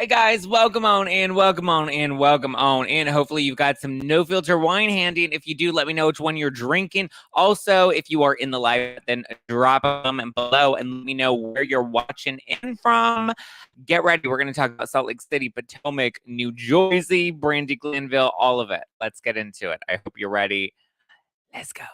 Hey guys, welcome on in. Hopefully you've got some no filter wine handy, and if you do, let me know which one you're drinking. Also, if you are in the live, then drop a comment below and let me know where you're watching in from. Get ready. We're going to talk about Salt Lake City, Potomac, New Jersey, Brandi Glanville, all of it. Let's get into it. I hope you're ready. Let's go.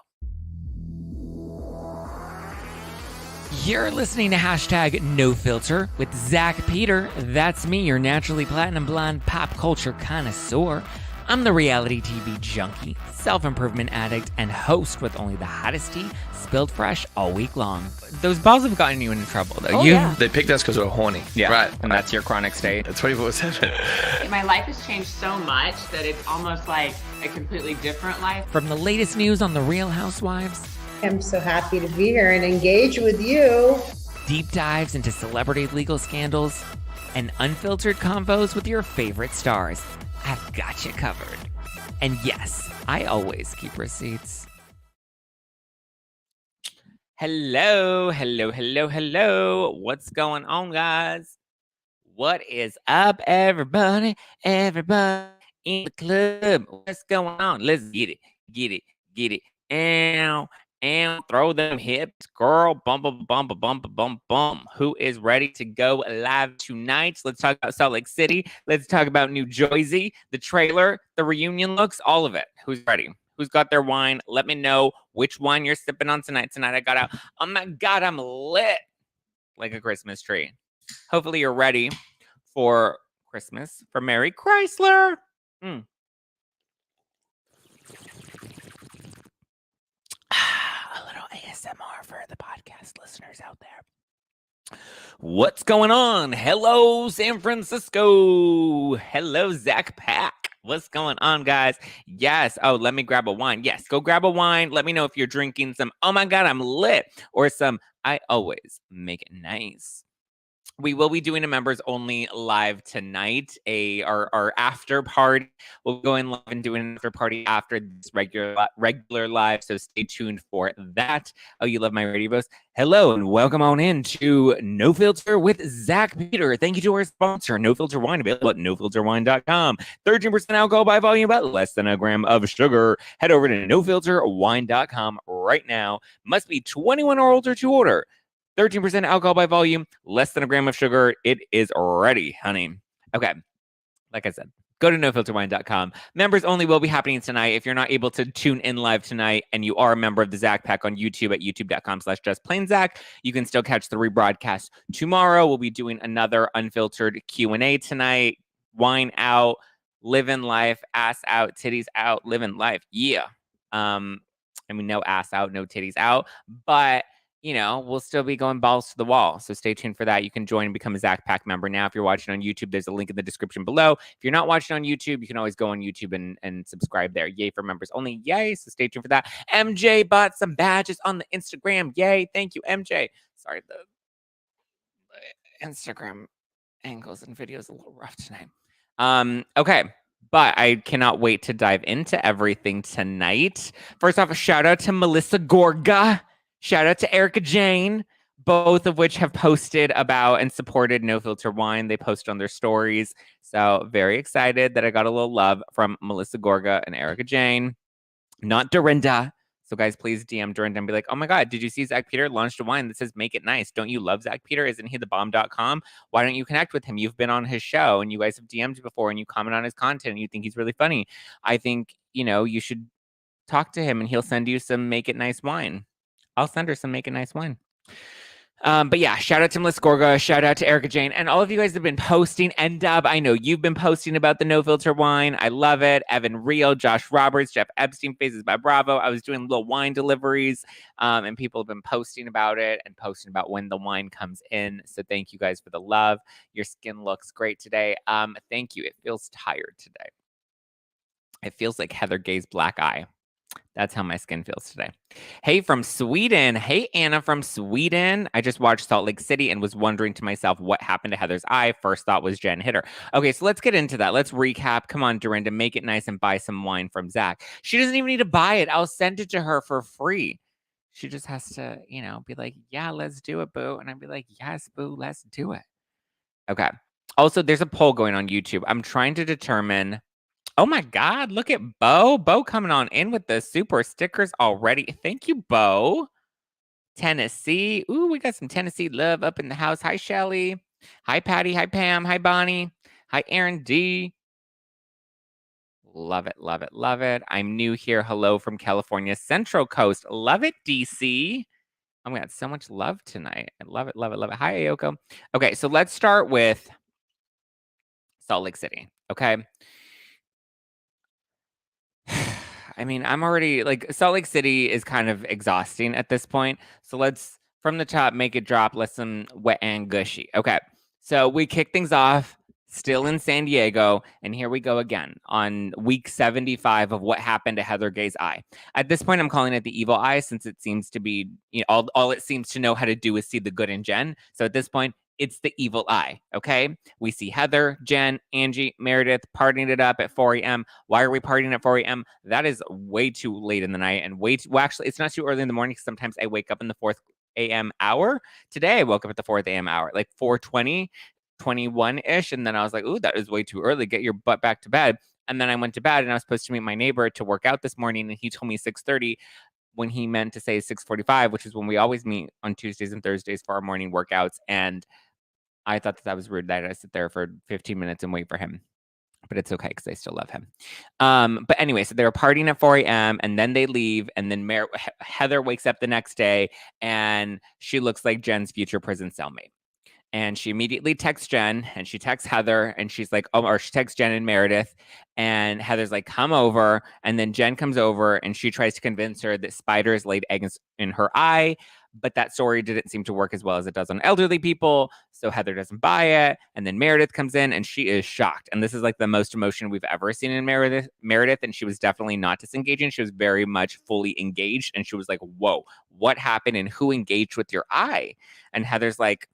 You're listening to hashtag No Filter with Zack Peter. That's me, your naturally platinum blonde pop culture connoisseur. I'm the reality TV junkie, self-improvement addict, and host with only the hottest tea spilled fresh all week long. Those balls have gotten you into trouble, though. Yeah. They picked us because we're horny. Yeah, right. And that's your chronic state. That's 24/7. My life has changed so much that it's almost like a completely different life. From the latest news on the Real Housewives, I'm so happy to be here and engage with you. deep dives into celebrity legal scandals, and unfiltered combos with your favorite stars, I've got you covered. And yes, I always keep receipts. Hello. What's going on, guys? What is up, everybody? Everybody in the club. What's going on? Let's get it. And throw them hips, girl. Bum. Who is ready to go live tonight? Let's talk about Salt Lake City. Let's talk about New Jersey, the trailer, the reunion looks, all of it. Who's ready? Who's got their wine? Let me know which wine you're sipping on tonight. Tonight I got out. Oh my God, I'm lit like a Christmas tree. Hopefully you're ready for Christmas, for Mary Chrysler. A little ASMR for the podcast listeners out there. What's going on? Hello, San Francisco. Hello, Zack Pack. What's going on, guys? Yes. Oh, let me grab a wine. Yes, go grab a wine. Let me know if you're drinking some, oh my God, I'm lit, or some, I always make it nice. We will be doing a members only live tonight, our after party. We'll go in live and do an after party after this regular live, so stay tuned for that. Oh, you love my radio voice? Hello and welcome on in to No Filter with Zack Peter. Thank you to our sponsor, No Filter Wine, available at nofilterwine.com. 13% alcohol by volume, but less than a gram of sugar. Head over to nofilterwine.com right now. Must be 21 or older to order. 13% alcohol by volume, less than a gram of sugar. It is ready, honey. Okay, like I said, go to nofilterwine.com. Members only will be happening tonight. If you're not able to tune in live tonight and you are a member of the Zack Pack on YouTube at youtube.com/justplainzack, you can still catch the rebroadcast tomorrow. We'll be doing another unfiltered Q&A tonight. Wine out, living life, ass out, titties out, living life. Yeah. And we know ass out, no titties out, but you know, we'll still be going balls to the wall. So stay tuned for that. You can join and become a Zack Pack member now. If you're watching on YouTube, there's a link in the description below. If you're not watching on YouTube, you can always go on YouTube and subscribe there. Yay for members only. Yay. So stay tuned for that. MJ bought some badges on the Instagram. Yay. Thank you, MJ. Sorry, the Instagram angles and videos a little rough tonight. Okay. But I cannot wait to dive into everything tonight. First off, a shout out to Melissa Gorga. Shout out to Erica Jane, both of which have posted about and supported No Filter Wine. They post on their stories. So very excited that I got a little love from Melissa Gorga and Erica Jane, not Dorinda. So guys, please DM Dorinda and be like, oh my God, did you see Zack Peter launched a wine that says make it nice? Don't you love Zack Peter? Isn't he the bomb.com? Why don't you connect with him? You've been on his show and you guys have DM'd before and you comment on his content and you think he's really funny. I think, you know, you should talk to him and he'll send you some make it nice wine. I'll send her some make a nice wine. But yeah, shout out to Melissa Gorga, shout out to Erica Jane, and all of you guys have been posting. N-Dub, I know you've been posting about the No Filter wine. I love it. Evan Reel, Josh Roberts, Jeff Epstein, Faces by Bravo. I was doing little wine deliveries, and people have been posting about it and posting about when the wine comes in. So thank you guys for the love. Your skin looks great today. Thank you. It feels tired today. It feels like Heather Gay's black eye. That's how my skin feels today. Hey, from Sweden. Hey, Anna from Sweden. I just watched Salt Lake City and was wondering to myself what happened to Heather's eye. First thought was Jen hit her. Okay, so let's get into that. Let's recap. Come on, Dorinda, make it nice and buy some wine from Zack. She doesn't even need to buy it. I'll send it to her for free. She just has to, you know, be like, yeah, let's do it, boo. And I'd be like, yes, boo, let's do it. Okay. Also, there's a poll going on YouTube. I'm trying to determine. Oh my God, look at Bo. Bo coming on in with the super stickers already. Thank you, Bo. Tennessee. Ooh, we got some Tennessee love up in the house. Hi, Shelly. Hi, Patty. Hi, Pam. Hi, Bonnie. Hi, Aaron D. Love it, love it, love it. I'm new here. Hello from California Central Coast. Love it, DC. Oh, we got so much love tonight. I love it, love it, love it. Hi, Ayoko. Okay, so let's start with Salt Lake City. Okay. I mean, I'm already like Salt Lake City is kind of exhausting at this point. So let's from the top make it drop. Let's some wet and gushy. Okay. So we kick things off still in San Diego. And here we go again on week 75 of what happened to Heather Gay's eye. At this point, I'm calling it the evil eye since it seems to be, you know, all it seems to know how to do is see the good in Jen. So at this point, it's the evil eye. Okay. We see Heather, Jen, Angie, Meredith partying it up at 4 a.m. Why are we partying at 4 a.m.? That is way too late in the night and well, actually, it's not too early in the morning because sometimes I wake up in the 4th a.m. hour. Today, I woke up at the 4th a.m. hour, like 4:20, 21-ish. And then I was like, ooh, that is way too early. Get your butt back to bed. And then I went to bed and I was supposed to meet my neighbor to work out this morning. And he told me 6:30 when he meant to say 6:45, which is when we always meet on Tuesdays and Thursdays for our morning workouts. And I thought that was rude that I sit there for 15 minutes and wait for him. But it's okay because I still love him. But anyway, so they were partying at 4 a.m. and then they leave. And then Heather wakes up the next day and she looks like Jen's future prison cellmate. And she immediately texts Jen and she texts Heather and she's like, oh, or she texts Jen and Meredith. And Heather's like, come over. And then Jen comes over and she tries to convince her that spiders laid eggs in her eye. But that story didn't seem to work as well as it does on elderly people. So Heather doesn't buy it. And then Meredith comes in and she is shocked. And this is like the most emotion we've ever seen in Meredith. And she was definitely not disengaging. She was very much fully engaged. And she was like, whoa, what happened and who engaged with your eye? And Heather's like,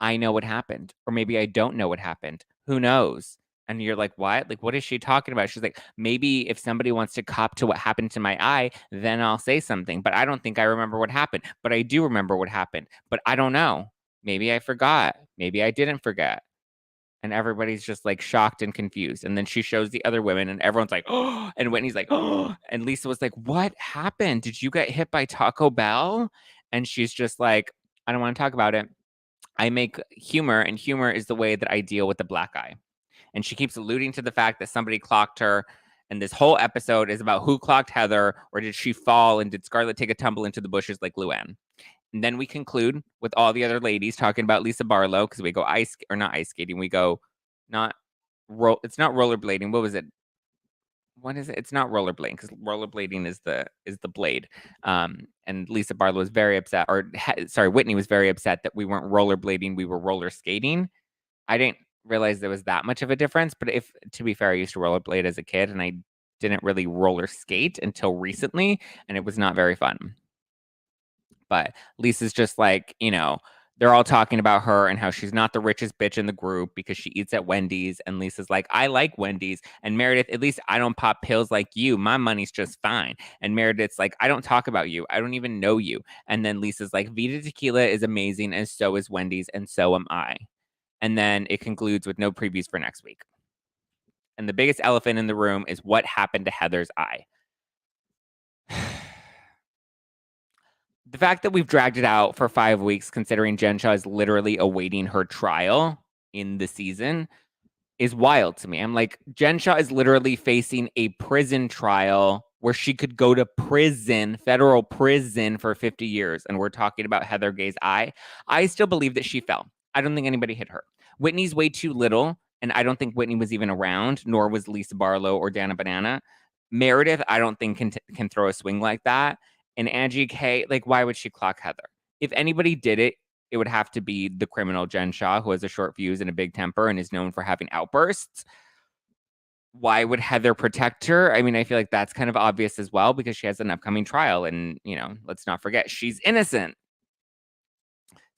I know what happened. Or maybe I don't know what happened. Who knows? And you're like, what? Like, what is she talking about? She's like, maybe if somebody wants to cop to what happened to my eye, then I'll say something. But I don't think I remember what happened. But I do remember what happened. But I don't know. Maybe I forgot. Maybe I didn't forget. And everybody's just like shocked and confused. And then she shows the other women and everyone's like, oh, and Whitney's like, oh, and Lisa was like, what happened? Did you get hit by Taco Bell? And she's just like, I don't want to talk about it. I make humor, and humor is the way that I deal with the black eye. And she keeps alluding to the fact that somebody clocked her. And this whole episode is about who clocked Heather, or did she fall and did Scarlett take a tumble into the bushes like Luann? And then we conclude with all the other ladies talking about Lisa Barlow because we go not ice skating. We go it's not rollerblading. What was it? What is it? It's not rollerblading because rollerblading is the blade. And Lisa Barlow was very upset, Whitney was very upset that we weren't rollerblading, we were roller skating. I didn't realize there was that much of a difference, but to be fair, I used to rollerblade as a kid and I didn't really roller skate until recently, and it was not very fun. But Lisa's just like, you know, they're all talking about her and how she's not the richest bitch in the group because she eats at Wendy's. And Lisa's like, I like Wendy's. And Meredith, at least I don't pop pills like you. My money's just fine. And Meredith's like, I don't talk about you. I don't even know you. And then Lisa's like, Vita Tequila is amazing. And so is Wendy's. And so am I. And then it concludes with no previews for next week. And the biggest elephant in the room is what happened to Heather's eye. The fact that we've dragged it out for 5 weeks, considering Jen Shah is literally awaiting her trial in the season, is wild to me. I'm like, Jen Shah is literally facing a prison trial where she could go to prison, federal prison for 50 years. And we're talking about Heather Gay's eye. I still believe that she fell. I don't think anybody hit her. Whitney's way too little. And I don't think Whitney was even around, nor was Lisa Barlow or Dana Banana. Meredith, I don't think can throw a swing like that. And Angie K, like, why would she clock Heather? If anybody did it, it would have to be the criminal Jen Shah, who has a short fuse and a big temper and is known for having outbursts. Why would Heather protect her? I mean, I feel like that's kind of obvious as well because she has an upcoming trial. And, you know, let's not forget, she's innocent.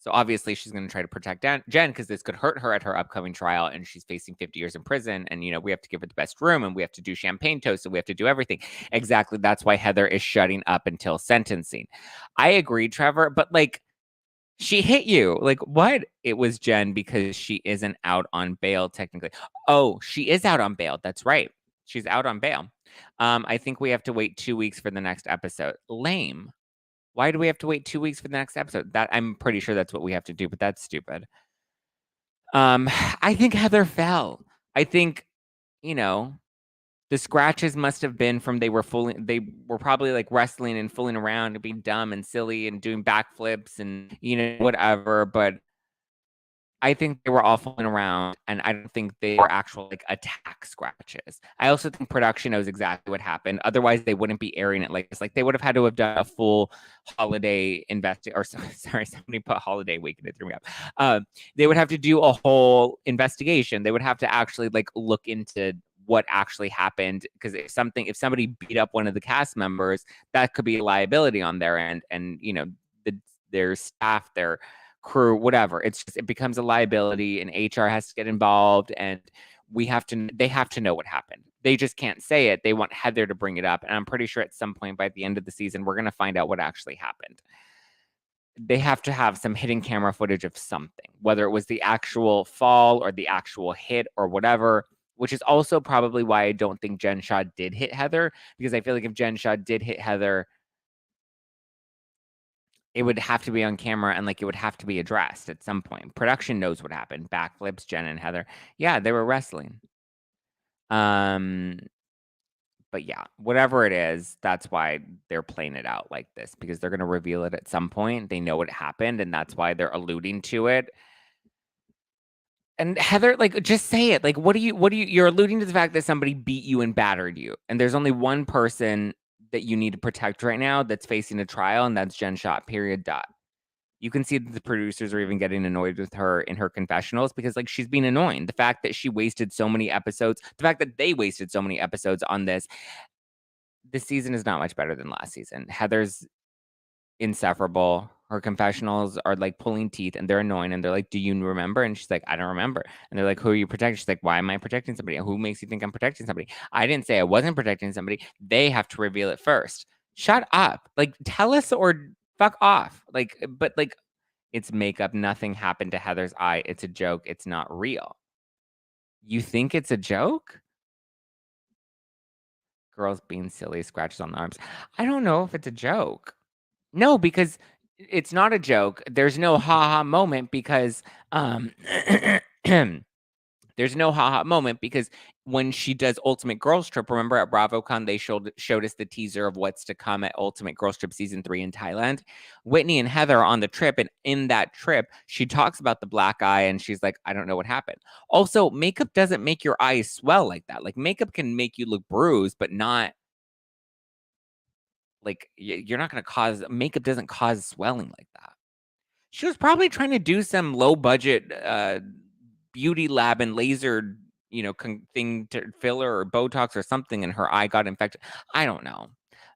So obviously she's going to try to protect Jen because this could hurt her at her upcoming trial. And she's facing 50 years in prison. And, you know, we have to give her the best room and we have to do champagne toast and we have to do everything. Exactly. That's why Heather is shutting up until sentencing. I agree, Trevor. But like, She hit you. Like, what? It was Jen because she isn't out on bail, technically. Oh, she is out on bail. That's right. She's out on bail. I think we have to wait 2 weeks for the next episode. Lame. Why do we have to wait 2 weeks for the next episode? That I'm pretty sure that's what we have to do, but that's stupid. I think Heather fell. I think, you know, the scratches must have been from they were probably like wrestling and fooling around and being dumb and silly and doing backflips and, you know, whatever. But I think they were all fooling around, and I don't think they were actual like attack scratches. I also think production knows exactly what happened. Otherwise, they wouldn't be airing it like this. Like they would have had to have done a full holiday sorry, somebody put holiday week and it threw me up. They would have to do a whole investigation. They would have to actually like look into what actually happened, because if somebody beat up one of the cast members, that could be a liability on their end, and you know their staff, their crew, whatever. It becomes a liability, and HR has to get involved, and they have to know what happened. They just can't say it. They want Heather to bring it up, and I'm pretty sure at some point by the end of the season we're going to find out what actually happened. They have to have some hidden camera footage of something, whether it was the actual fall or the actual hit or whatever, which is also probably why I don't think Jen Shah did hit Heather, because I feel like if Jen Shah did hit Heather, it would have to be on camera and like it would have to be addressed at some point. Production knows what happened. Backflips, Jen and Heather. Yeah, they were wrestling. But yeah, whatever it is, that's why they're playing it out like this, because they're going to reveal it at some point. They know what happened, and that's why they're alluding to it. And Heather, like, just say it. Like, you're alluding to the fact that somebody beat you and battered you. And there's only one person that you need to protect right now that's facing a trial, and that's Jen Shah, period, dot. You can see that the producers are even getting annoyed with her in her confessionals because, like, she's being annoying. The fact that she wasted so many episodes, the fact that they wasted so many episodes on this season is not much better than last season. Heather's insufferable. Her confessionals are like pulling teeth, and they're annoying, and they're like, do you remember? And she's like, I don't remember. And they're like, who are you protecting? She's like, why am I protecting somebody? Who makes you think I'm protecting somebody? I didn't say I wasn't protecting somebody. They have to reveal it first. Shut up. Like, tell us or fuck off. Like, but like, it's makeup. Nothing happened to Heather's eye. It's a joke. It's not real. You think it's a joke? Girls being silly, scratches on the arms. I don't know if it's a joke. No, because it's not a joke. There's no ha-ha moment because there's no ha-ha moment because when she does Ultimate Girls Trip, remember at BravoCon, they showed us the teaser of what's to come at Ultimate Girls Trip Season 3 in Thailand. Whitney and Heather are on the trip, and in that trip, she talks about the black eye, and she's like, I don't know what happened. Also, makeup doesn't make your eyes swell like that. Like, makeup can make you look bruised, but not like you're not going to cause makeup doesn't cause swelling like that. She was probably trying to do some low budget beauty lab and laser, you know, thing to filler or Botox or something, and her eye got infected. I don't know.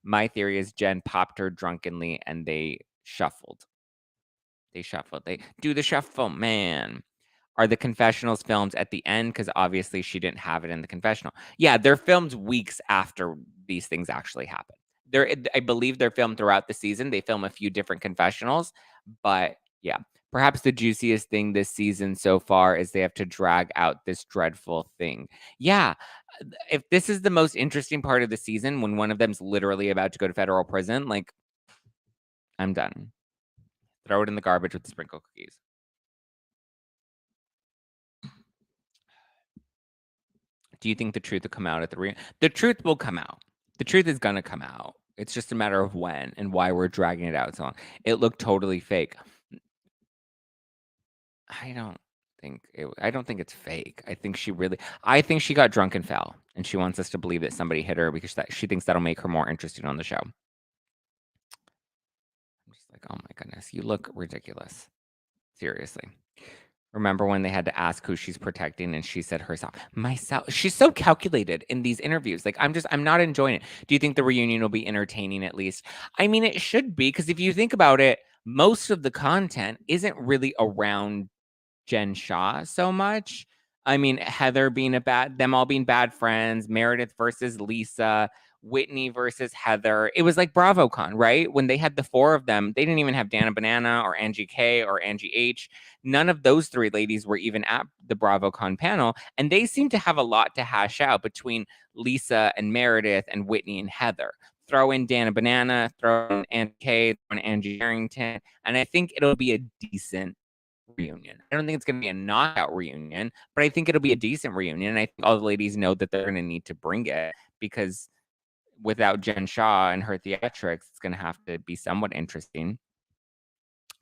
My theory is Jen popped her drunkenly and they shuffled. They do the shuffle, man. Are the confessionals filmed at the end? Because obviously she didn't have it in the confessional. Yeah, they're filmed weeks after these things actually happen. I believe they're filmed throughout the season. They film a few different confessionals, but yeah, perhaps the juiciest thing this season so far is they have to drag out this dreadful thing. Yeah, if this is the most interesting part of the season, when one of them's literally about to go to federal prison, like, I'm done. Throw it in the garbage with the sprinkle cookies. Do you think the truth will come out at the reunion? The truth will come out. The truth is going to come out. It's just a matter of when and why we're dragging it out so long. It looked totally fake. I don't think it's fake. I think she got drunk and fell, and she wants us to believe that somebody hit her because she thinks that'll make her more interesting on the show. I'm just like, oh my goodness, you look ridiculous. Seriously. Remember when they had to ask who she's protecting, and she said herself. Myself. She's so calculated in these interviews. Like, I'm not enjoying it. Do you think the reunion will be entertaining at least? I mean, it should be, because if you think about it, most of the content isn't really around Jen Shah so much. I mean, Heather being them all being bad friends, Meredith versus Lisa, Whitney versus Heather. It was like BravoCon, right? When they had the four of them, they didn't even have Dana Banana or Angie K or Angie H. None of those three ladies were even at the BravoCon panel. And they seem to have a lot to hash out between Lisa and Meredith and Whitney and Heather. Throw in Dana Banana, throw in Angie K, throw in Angie Harrington. And I think it'll be a decent reunion. I don't think it's going to be a knockout reunion, but I think it'll be a decent reunion. And I think all the ladies know that they're going to need to bring it because without Jen Shah and her theatrics, it's going to have to be somewhat interesting.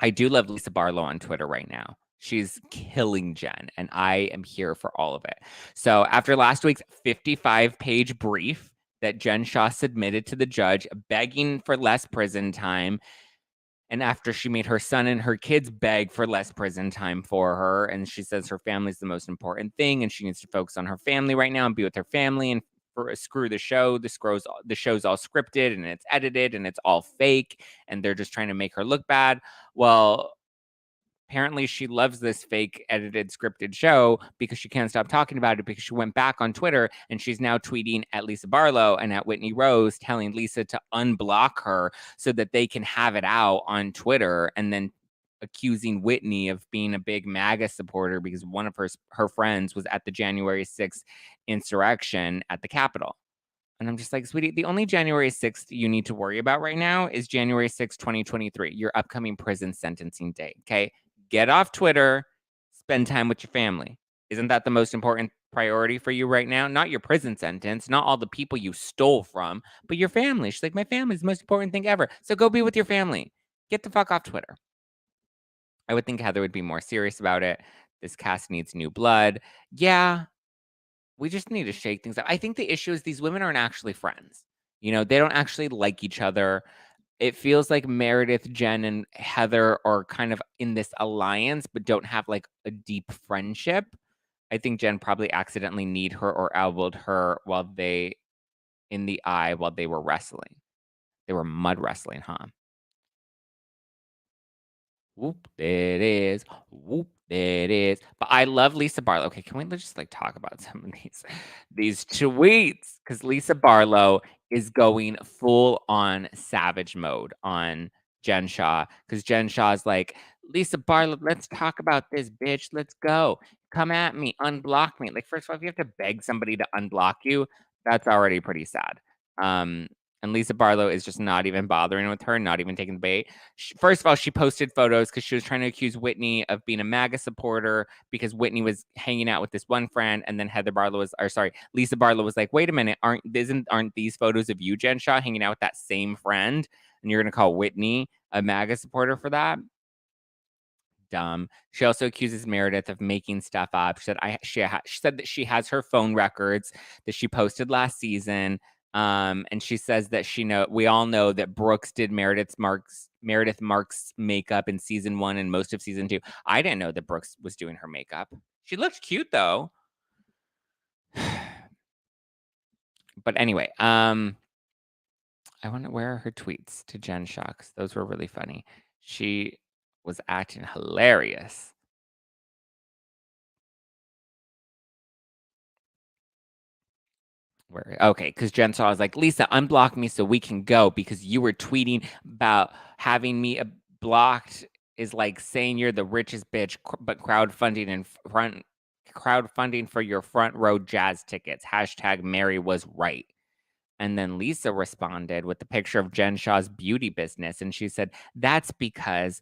I do love Lisa Barlow on Twitter right now. She's killing Jen, and I am here for all of it. So after last week's 55-page brief that Jen Shah submitted to the judge, begging for less prison time, and after she made her son and her kids beg for less prison time for her, and she says her family's the most important thing, and she needs to focus on her family right now and be with her family, and screw the show. The show's all scripted and it's edited and it's all fake, and they're just trying to make her look bad. Well, apparently she loves this fake edited scripted show because she can't stop talking about it because she went back on Twitter and she's now tweeting at Lisa Barlow and at Whitney Rose telling Lisa to unblock her so that they can have it out on Twitter, and then accusing Whitney of being a big MAGA supporter because one of her friends was at the January 6th insurrection at the Capitol. And I'm just like, sweetie, the only January 6th you need to worry about right now is January 6th, 2023, your upcoming prison sentencing day. Okay. Get off Twitter, spend time with your family. Isn't that the most important priority for you right now? Not your prison sentence, not all the people you stole from, but your family. She's like, my family is the most important thing ever. So go be with your family. Get the fuck off Twitter. I would think Heather would be more serious about it. This cast needs new blood. Yeah, we just need to shake things up. I think the issue is these women aren't actually friends. You know, they don't actually like each other. It feels like Meredith, Jen, and Heather are kind of in this alliance, but don't have like a deep friendship. I think Jen probably accidentally kneed her or elbowed her in the eye while they were wrestling. They were mud wrestling, huh? Whoop, there it is. Whoop, there it is. But I love Lisa Barlow. Okay, can we just like talk about some of these tweets? Because Lisa Barlow is going full on savage mode on Jen Shah. Because Jen Shah is like, Lisa Barlow, let's talk about this, bitch. Let's go. Come at me, unblock me. Like, first of all, if you have to beg somebody to unblock you, that's already pretty sad. And Lisa Barlow is just not even bothering with her, not even taking the bait. First of all, she posted photos because she was trying to accuse Whitney of being a MAGA supporter because Whitney was hanging out with this one friend, and then Lisa Barlow was like, "Wait a minute, aren't these photos of you, Jen Shah, hanging out with that same friend? And you're gonna call Whitney a MAGA supporter for that?" Dumb. She also accuses Meredith of making stuff up. She said that she has her phone records that she posted last season. And she says that we all know that Brooks did Meredith Marks makeup in season 1 and most of season 2. I didn't know that Brooks was doing her makeup. She looked cute though. But anyway, I wonder where are her tweets to Jen Shah, 'cause those were really funny. She was acting hilarious. Okay, because Jen Shah was like, Lisa, unblock me so we can go because you were tweeting about having me blocked is like saying you're the richest bitch, but crowdfunding for your front row jazz tickets. # Mary was right. And then Lisa responded with the picture of Jen Shah's beauty business. And she said, that's because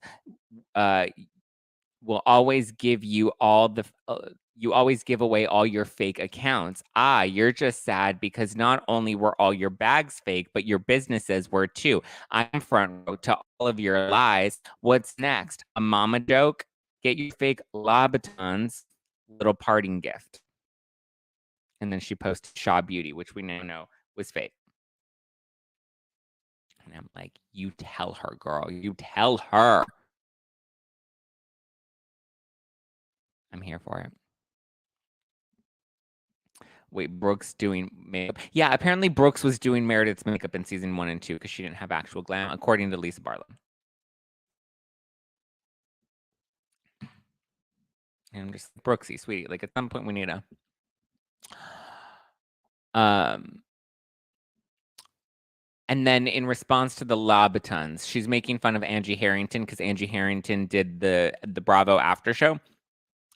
will always give you you always give away all your fake accounts. You're just sad because not only were all your bags fake, but your businesses were too. I'm front row to all of your lies. What's next? A mama joke? Get your fake Louboutins, little parting gift. And then she posted Shaw Beauty, which we now know was fake. And I'm like, you tell her, girl. You tell her. I'm here for it. Wait, Brooks doing makeup? Yeah, apparently Brooks was doing Meredith's makeup in season 1 and 2 because she didn't have actual glam, according to Lisa Barlow. And I'm just Brooksy, sweetie. Like at some point we need a And then in response to the Louboutins, she's making fun of Angie Harrington because Angie Harrington did the Bravo after show.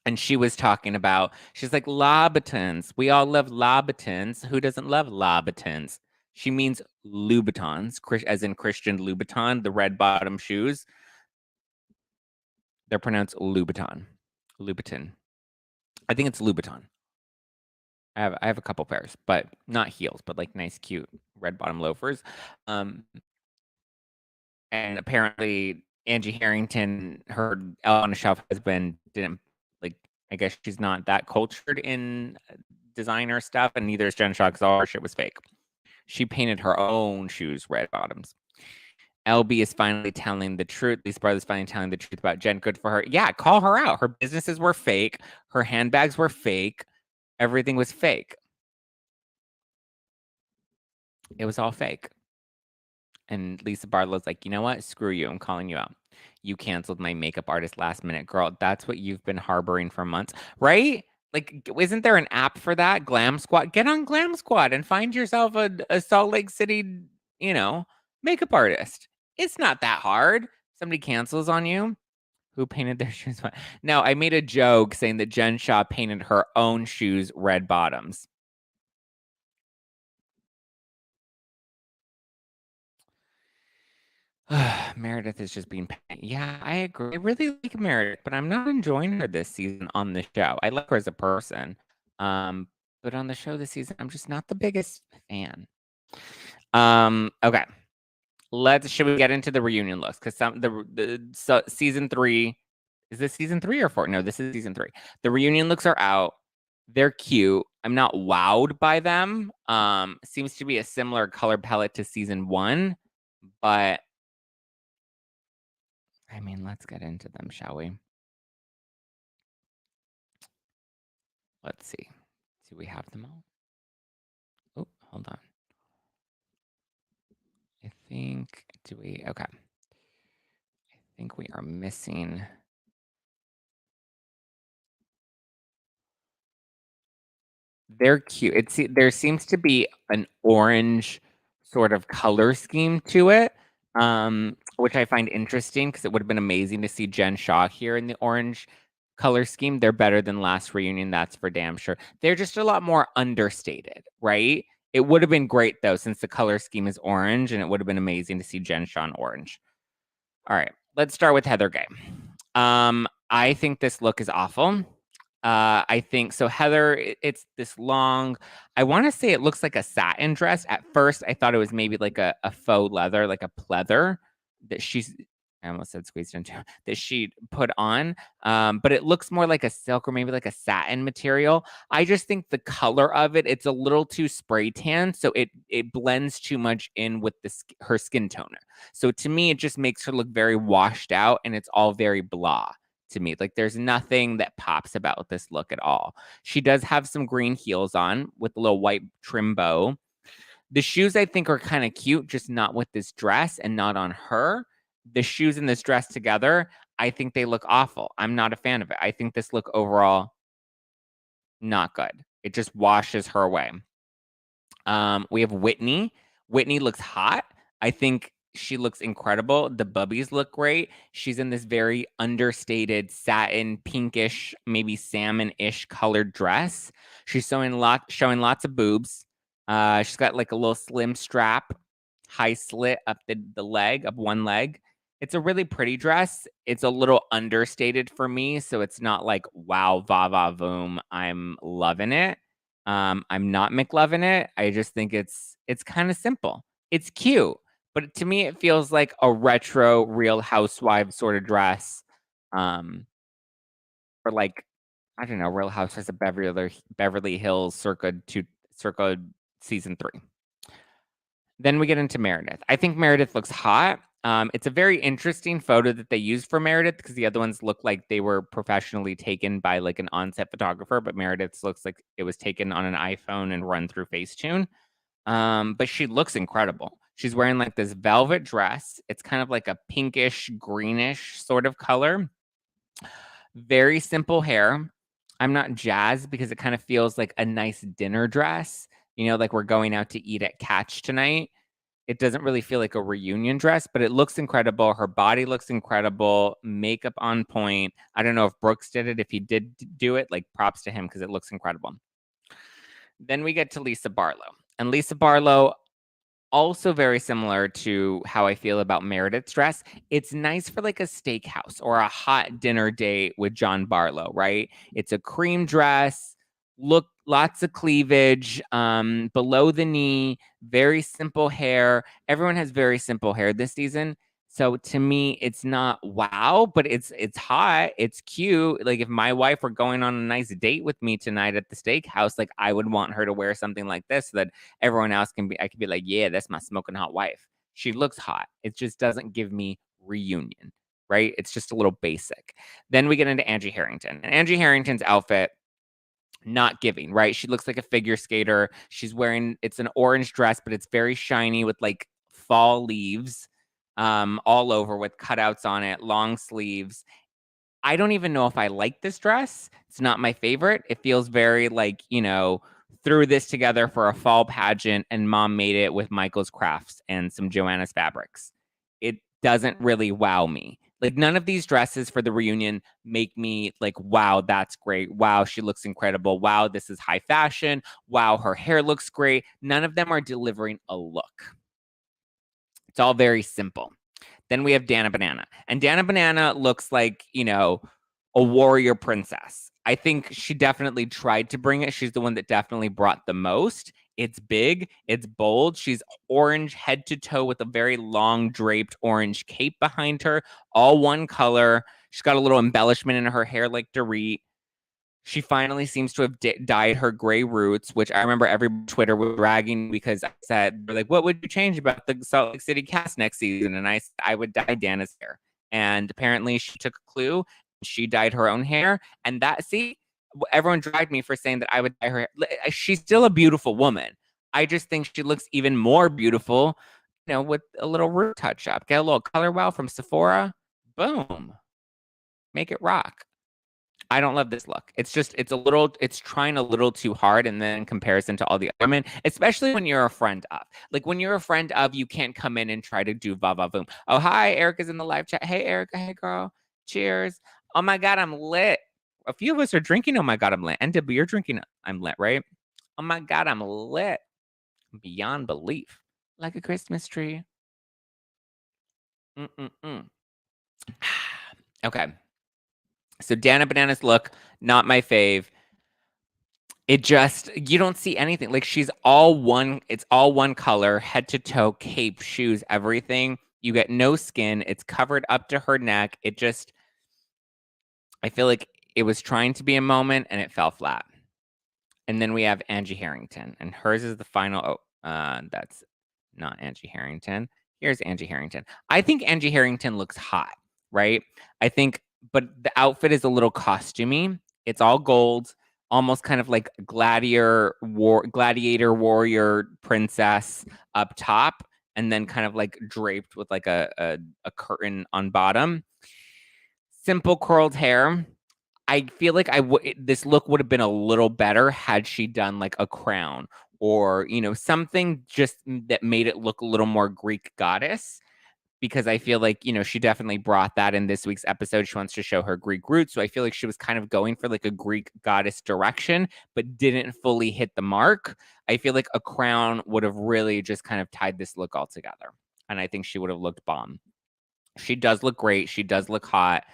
And she was talking about, she's like, Louboutins. We all love Louboutins. Who doesn't love Louboutins? She means Louboutins, as in Christian Louboutin, the red bottom shoes. They're pronounced Louboutin. Louboutin. I think it's Louboutin. I have a couple pairs, but not heels, but like nice, cute red bottom loafers. And apparently Angie Harrington, her on a shelf husband, didn't like. I guess she's not that cultured in designer stuff, and neither is Jen Shah because all her shit was fake. She painted her own shoes red bottoms. LB is finally telling the truth. These brothers finally telling the truth about Jen. Good for her. Yeah, call her out. Her businesses were fake. Her handbags were fake. Everything was fake. It was all fake. And Lisa Barlow's like, you know what? Screw you. I'm calling you out. You canceled my makeup artist last minute. Girl, that's what you've been harboring for months, right? Like, isn't there an app for that? Glam Squad? Get on Glam Squad and find yourself a Salt Lake City, makeup artist. It's not that hard. Somebody cancels on you. Who painted their shoes? No, I made a joke saying that Jen Shah painted her own shoes red bottoms. Meredith is just being yeah, I agree. I really like Meredith, but I'm not enjoying her this season on the show. I like her as a person. But on the show this season, I'm just not the biggest fan. Okay. Should we get into the reunion looks? Because season 3, is this season 3 or 4? No, this is season 3. The reunion looks are out. They're cute. I'm not wowed by them. Seems to be a similar color palette to season 1, but I mean, let's get into them, shall we? Let's see. Do we have them all? Oh, hold on. I think, okay. I think we are missing. They're cute. There seems to be an orange sort of color scheme to it, which I find interesting because it would have been amazing to see Jen Shah here in the orange color scheme. They're better than last reunion, that's for damn sure. They're just a lot more understated, right? It would have been great though, since the color scheme is orange, and it would have been amazing to see Jen Shah in orange. All right, let's start with Heather Gay. I think this look is awful. I think so. Heather, it's this long, I want to say it looks like a satin dress. At first, I thought it was maybe like a faux leather, like a pleather that I almost said squeezed into, that she put on. But it looks more like a silk or maybe like a satin material. I just think the color of it, it's a little too spray tan. So it blends too much in with her skin toner. So to me, it just makes her look very washed out, and it's all very blah. To me, like there's nothing that pops about this look at all. She does have some green heels on with a little white trim bow. The shoes I think are kind of cute, just not with this dress and not on her. The shoes and this dress together, I think they look awful. I'm not a fan of it. I think this look overall, not good. It just washes her away. We have Whitney. Whitney looks hot. I think she looks incredible. The bubbies look great. She's in this very understated satin, pinkish, maybe salmon-ish colored dress. She's showing lots of boobs. She's got like a little slim strap, high slit up the leg of one leg. It's a really pretty dress. It's a little understated for me, so it's not like wow, va va voom. I'm loving it. I'm not McLovin' it. I just think it's kind of simple. It's cute. But to me, it feels like a retro Real Housewives sort of dress. Or like, I don't know, Real Housewives of Beverly Hills circa season 3. Then we get into Meredith. I think Meredith looks hot. It's a very interesting photo that they used for Meredith because the other ones look like they were professionally taken by like an on-set photographer, but Meredith's looks like it was taken on an iPhone and run through Facetune. But she looks incredible. She's wearing like this velvet dress. It's kind of like a pinkish, greenish sort of color. Very simple hair. I'm not jazzed because it kind of feels like a nice dinner dress. Like we're going out to eat at Catch tonight. It doesn't really feel like a reunion dress, but it looks incredible. Her body looks incredible. Makeup on point. I don't know if Brooks did it. If he did do it, like props to him because it looks incredible. Then we get to Lisa Barlow. And Lisa Barlow, also very similar to how I feel about Meredith's dress. It's nice for like a steakhouse or a hot dinner date with John Barlow, right? It's a cream dress, look, lots of cleavage, below the knee, very simple hair. Everyone has very simple hair this season. So to me, it's not wow, but it's hot, it's cute. Like if my wife were going on a nice date with me tonight at the steakhouse, like I would want her to wear something like this so that everyone else I could be like, yeah, that's my smoking hot wife. She looks hot. It just doesn't give me reunion, right? It's just a little basic. Then we get into Angie Harrington. And Angie Harrington's outfit, not giving, right? She looks like a figure skater. She's wearing, it's an orange dress, but it's very shiny with like fall leaves all over with cutouts on it, long sleeves. I don't even know if I like this dress. It's not my favorite. It feels very like, threw this together for a fall pageant and mom made it with Michael's Crafts and some Joanna's fabrics. It doesn't really wow me. Like none of these dresses for the reunion make me like, wow, that's great. Wow, she looks incredible. Wow, this is high fashion. Wow, her hair looks great. None of them are delivering a look. It's all very simple. Then we have Dana Banana. And Dana Banana looks like, a warrior princess. I think she definitely tried to bring it. She's the one that definitely brought the most. It's big. It's bold. She's orange head to toe with a very long draped orange cape behind her. All one color. She's got a little embellishment in her hair like Dorit. She finally seems to have dyed her gray roots, which I remember every Twitter was dragging because I said, they're like, what would you change about the Salt Lake City cast next season? And I said, I would dye Dana's hair. And apparently she took a clue. She dyed her own hair. And everyone dragged me for saying that I would dye her hair. She's still a beautiful woman. I just think she looks even more beautiful, with a little root touch up. Get a little color wow from Sephora. Boom. Make it rock. I don't love this look. It's trying a little too hard and then in comparison to all the other women, especially when you're a friend of. Like when you're a friend of, you can't come in and try to do va va boom. Oh, hi, Erica's in the live chat. Hey, Erica. Hey, girl. Cheers. Oh my God, I'm lit. A few of us are drinking. Oh my God, I'm lit. And Debbie, you're drinking. I'm lit, right? Oh my God, I'm lit. Beyond belief. Like a Christmas tree. Okay. So Dana Banana's look, not my fave. You don't see anything. Like it's all one color, head to toe, cape, shoes, everything. You get no skin. It's covered up to her neck. I feel like it was trying to be a moment and it fell flat. And then we have Angie Harrington and hers is the final. That's not Angie Harrington. Here's Angie Harrington. I think Angie Harrington looks hot, right? But the outfit is a little costumey. It's all gold, almost kind of like gladiator warrior princess up top, and then kind of like draped with like a curtain on bottom. Simple curled hair. I feel like this look would have been a little better had she done like a crown or, something just that made it look a little more Greek goddess. Because I feel like, she definitely brought that in this week's episode. She wants to show her Greek roots. So I feel like she was kind of going for like a Greek goddess direction, but didn't fully hit the mark. I feel like a crown would have really just kind of tied this look all together. And I think she would have looked bomb. She does look great. She does look hot.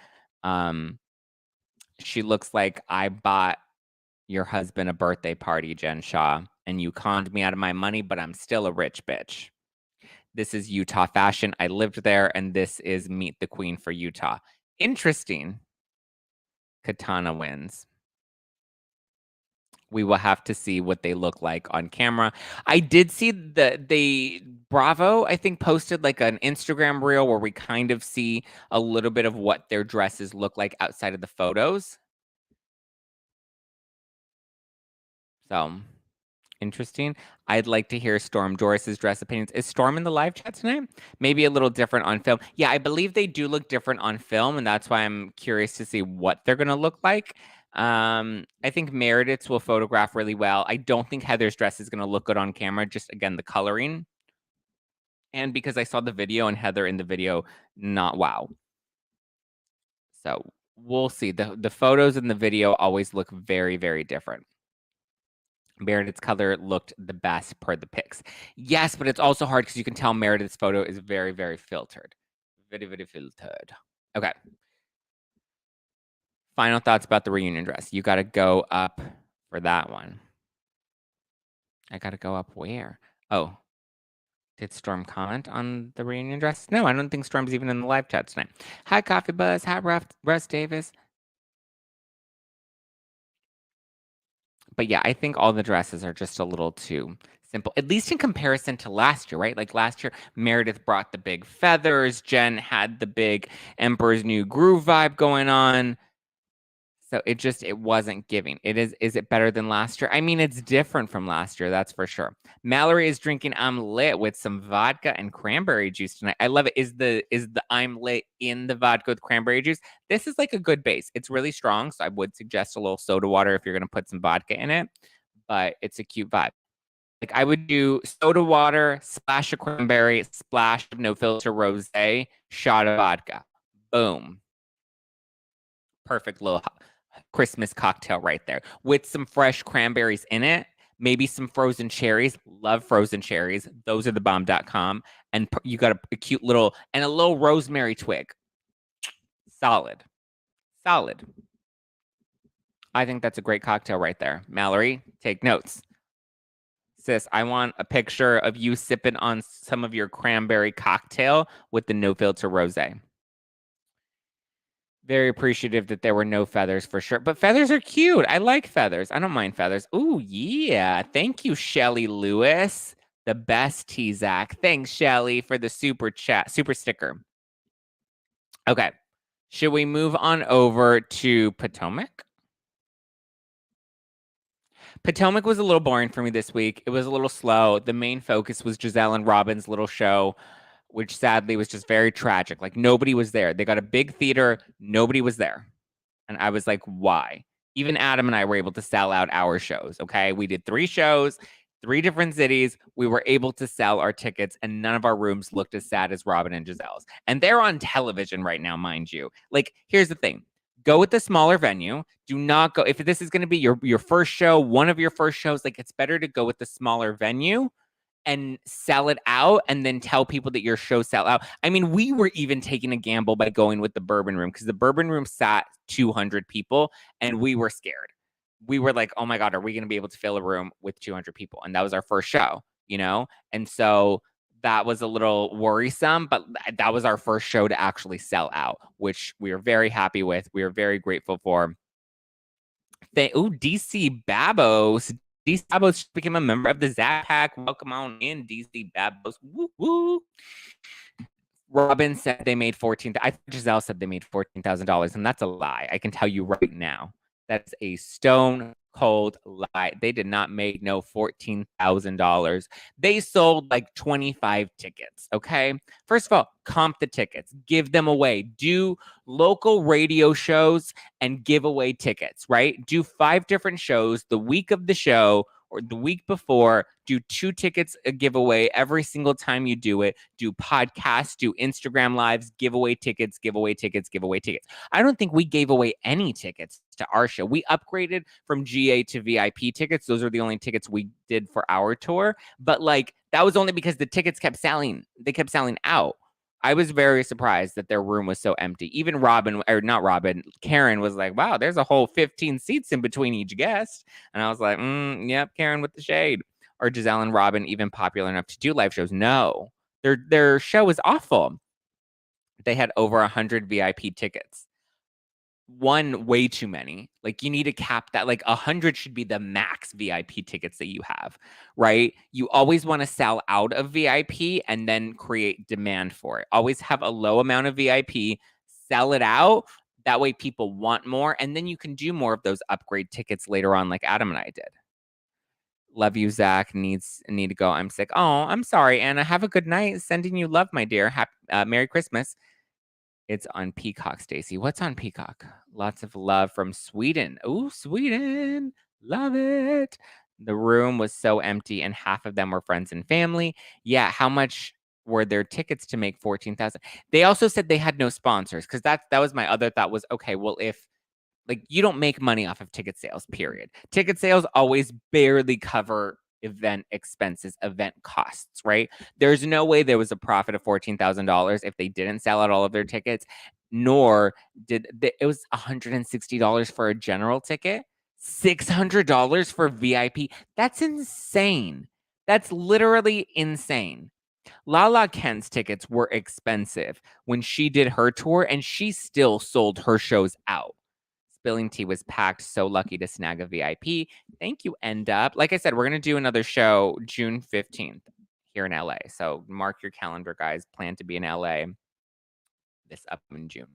She looks like I bought your husband a birthday party, Jen Shah, and you conned me out of my money, but I'm still a rich bitch. This is Utah fashion. I lived there, and this is Meet the Queen for Utah. Interesting. Katana wins. We will have to see what they look like on camera. I did see Bravo, I think, posted like an Instagram reel where we kind of see a little bit of what their dresses look like outside of the photos. So interesting. I'd like to hear Storm Doris's dress opinions. Is Storm in the live chat tonight? Maybe a little different on film. Yeah, I believe they do look different on film, and that's why I'm curious to see what they're going to look like. I think Meredith's will photograph really well. I don't think Heather's dress is going to look good on camera. Just, again, the coloring. And because I saw the video and Heather in the video, not wow. So we'll see. The photos in the video always look very, very different. Meredith's color looked the best per the pics. Yes, but it's also hard because you can tell Meredith's photo is very, very filtered. Very, very filtered. Okay. Final thoughts about the reunion dress. You got to go up for that one. I got to go up where? Oh, did Storm comment on the reunion dress? No, I don't think Storm's even in the live chat tonight. Hi, Coffee Buzz. Hi, Russ Davis. But yeah, I think all the dresses are just a little too simple, at least in comparison to last year, right? Like last year, Meredith brought the big feathers. Jen had the big Emperor's New Groove vibe going on. So it wasn't giving. Is it better than last year? I mean, it's different from last year, that's for sure. Mallory is drinking I'm Lit with some vodka and cranberry juice tonight. I love it. Is the I'm Lit in the vodka with cranberry juice? This is like a good base. It's really strong, so I would suggest a little soda water if you're going to put some vodka in it, but it's a cute vibe. Like I would do soda water, splash of cranberry, splash of no filter rosé, shot of vodka. Boom. Perfect little Christmas cocktail right there with some fresh cranberries in it, maybe some frozen cherries. Love frozen cherries. Those are the bomb.com. And you got a cute little, and a little rosemary twig. Solid. Solid. I think that's a great cocktail right there. Mallory, take notes. Sis, I want a picture of you sipping on some of your cranberry cocktail with the no filter rosé. Very appreciative that there were no feathers for sure. But feathers are cute. I like feathers. I don't mind feathers. Ooh, yeah. Thank you, Shelly Lewis. The best tea, Zach. Thanks, Shelly, for the super sticker. Okay. Should we move on over to Potomac? Potomac was a little boring for me this week. It was a little slow. The main focus was Giselle and Robin's little show, which sadly was just very tragic. Like nobody was there. They got a big theater. Nobody was there. And I was like, why? Even Adam and I were able to sell out our shows. Okay. We did 3 shows, 3 different cities. We were able to sell our tickets and none of our rooms looked as sad as Robin and Giselle's. And they're on television right now, mind you. Like, here's the thing. Go with the smaller venue. Do not go. If this is going to be your first show, one of your first shows, like it's better to go with the smaller venue and sell it out and then tell people that your show sell out. I mean, we were even taking a gamble by going with the Bourbon Room because the Bourbon Room sat 200 people and we were scared. We were like, oh my God, are we going to be able to fill a room with 200 people? And that was our first show, you know? And so that was a little worrisome, but that was our first show to actually sell out, which we are very happy with. We are very grateful for. DC Babos. DC Babos became a member of the Zack Pack. Welcome on in, DC Babos. Woo woo. Robin said they made I think Giselle said they made $14,000, and that's a lie. I can tell you right now. That's a stone cold lie. They did not make no $14,000. They sold like 25 tickets. Okay. First of all, comp the tickets, give them away, do local radio shows and give away tickets, right? Do 5 different shows the week of the show or the week before, do 2 tickets a giveaway every single time you do it. Do podcasts, do Instagram lives, give away tickets, give away tickets, give away tickets. I don't think we gave away any tickets to our show. We upgraded from GA to VIP tickets. Those are the only tickets we did for our tour. But like, that was only because the tickets kept selling. They kept selling out. I was very surprised that their room was so empty. Even Karen was like, wow, there's a whole 15 seats in between each guest. And I was like, yep, Karen with the shade. Are Giselle and Robin even popular enough to do live shows? No, their show is awful. They had over 100 VIP tickets. One, way too many. Like, you need to cap that. Like, 100 should be the max VIP tickets that you have, right? You always want to sell out of VIP and then create demand for it. Always have a low amount of VIP, sell it out. That way people want more. And then you can do more of those upgrade tickets later on, like Adam and I did. Love you, Zach. Need to go. I'm sick. Oh, I'm sorry, Anna. Have a good night. Sending you love, my dear. Merry Christmas. It's on Peacock, Stacy. What's on Peacock? Lots of love from Sweden. Oh, Sweden. Love it. The room was so empty and half of them were friends and family. Yeah, how much were their tickets to make 14,000. They also said they had no sponsors, because that was my other thought was, okay, well, if like you don't make money off of ticket sales, period. Ticket sales always barely cover event expenses, event costs, right? There's no way there was a profit of $14,000 if they didn't sell out all of their tickets, nor did it was $160 for a general ticket, $600 for VIP. That's insane. That's literally insane. Lala Kent's tickets were expensive when she did her tour, and she still sold her shows out. Spilling Tea was packed. So lucky to snag a VIP. Thank you, End Up. Like I said, we're going to do another show June 15th here in LA. So mark your calendar, guys. Plan to be in LA this upcoming June.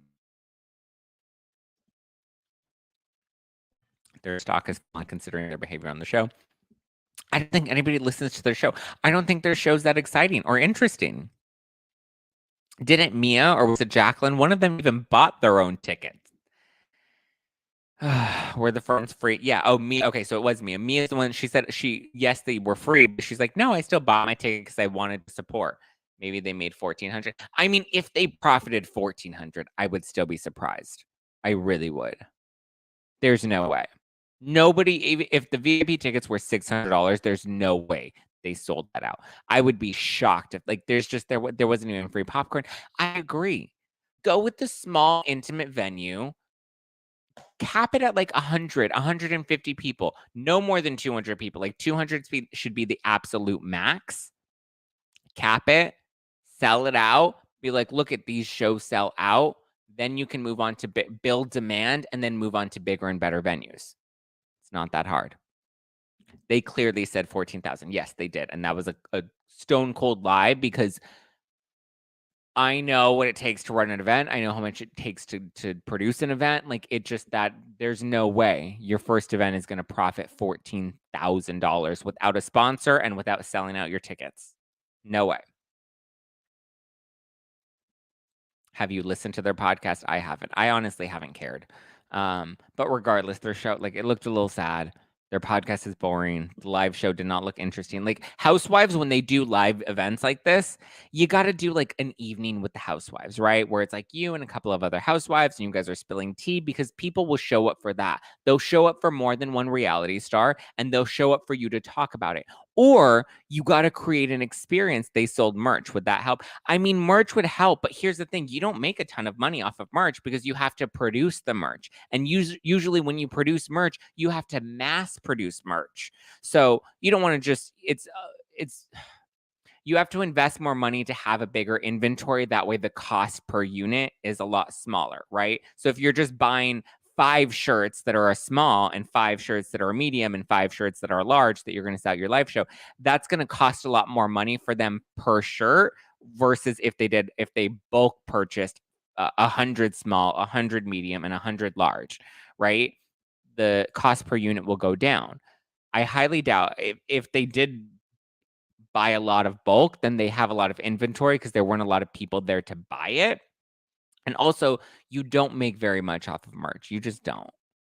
Their stock is not considering their behavior on the show. I don't think anybody listens to their show. I don't think their show's that exciting or interesting. Didn't Mia or was it Jacqueline? One of them even bought their own tickets. Were the firms free? Yeah. Oh, Mia. Okay, so it was Mia. Mia's the one. She said yes, they were free, but she's like, no, I still bought my ticket because I wanted to support. Maybe they made 1,400. I mean, if they profited 1,400, I would still be surprised. I really would. There's no way. Nobody, if the VIP tickets were $600, there's no way they sold that out. I would be shocked if there wasn't even free popcorn. I agree. Go with the small, intimate venue. Cap it at like 100, 150 people, no more than 200 people. Like 200 should be the absolute max. Cap it, sell it out, be like, look at these shows sell out. Then you can move on to build demand and then move on to bigger and better venues. It's not that hard. They clearly said 14,000. Yes, they did. And that was a stone cold lie, because I know what it takes to run an event. I know how much it takes to produce an event. Like, it just that there's no way your first event is going to profit $14,000 without a sponsor and without selling out your tickets. No way. Have you listened to their podcast? I haven't. I honestly haven't cared. But regardless, their show, like, it looked a little sad. Their podcast is boring. The live show did not look interesting. Like, Housewives, when they do live events like this, you got to do like an evening with the housewives, right? Where it's like you and a couple of other housewives and you guys are spilling tea, because people will show up for that. They'll show up for more than one reality star, and they'll show up for you to talk about it. Or you got to create an experience. They sold merch. Would that help? I mean, merch would help, but here's the thing. You don't make a ton of money off of merch because you have to produce the merch. And usually when you produce merch, you have to mass produce merch. So you don't want to just, you have to invest more money to have a bigger inventory. That way the cost per unit is a lot smaller, right? So if you're just buying 5 shirts that are a small and 5 shirts that are a medium and 5 shirts that are large that you're going to sell at your live show, that's going to cost a lot more money for them per shirt versus if they bulk purchased 100 small, 100 medium, and 100 large, right? The cost per unit will go down. I highly doubt if they did buy a lot of bulk, then they have a lot of inventory because there weren't a lot of people there to buy it. And also, you don't make very much off of merch. You just don't.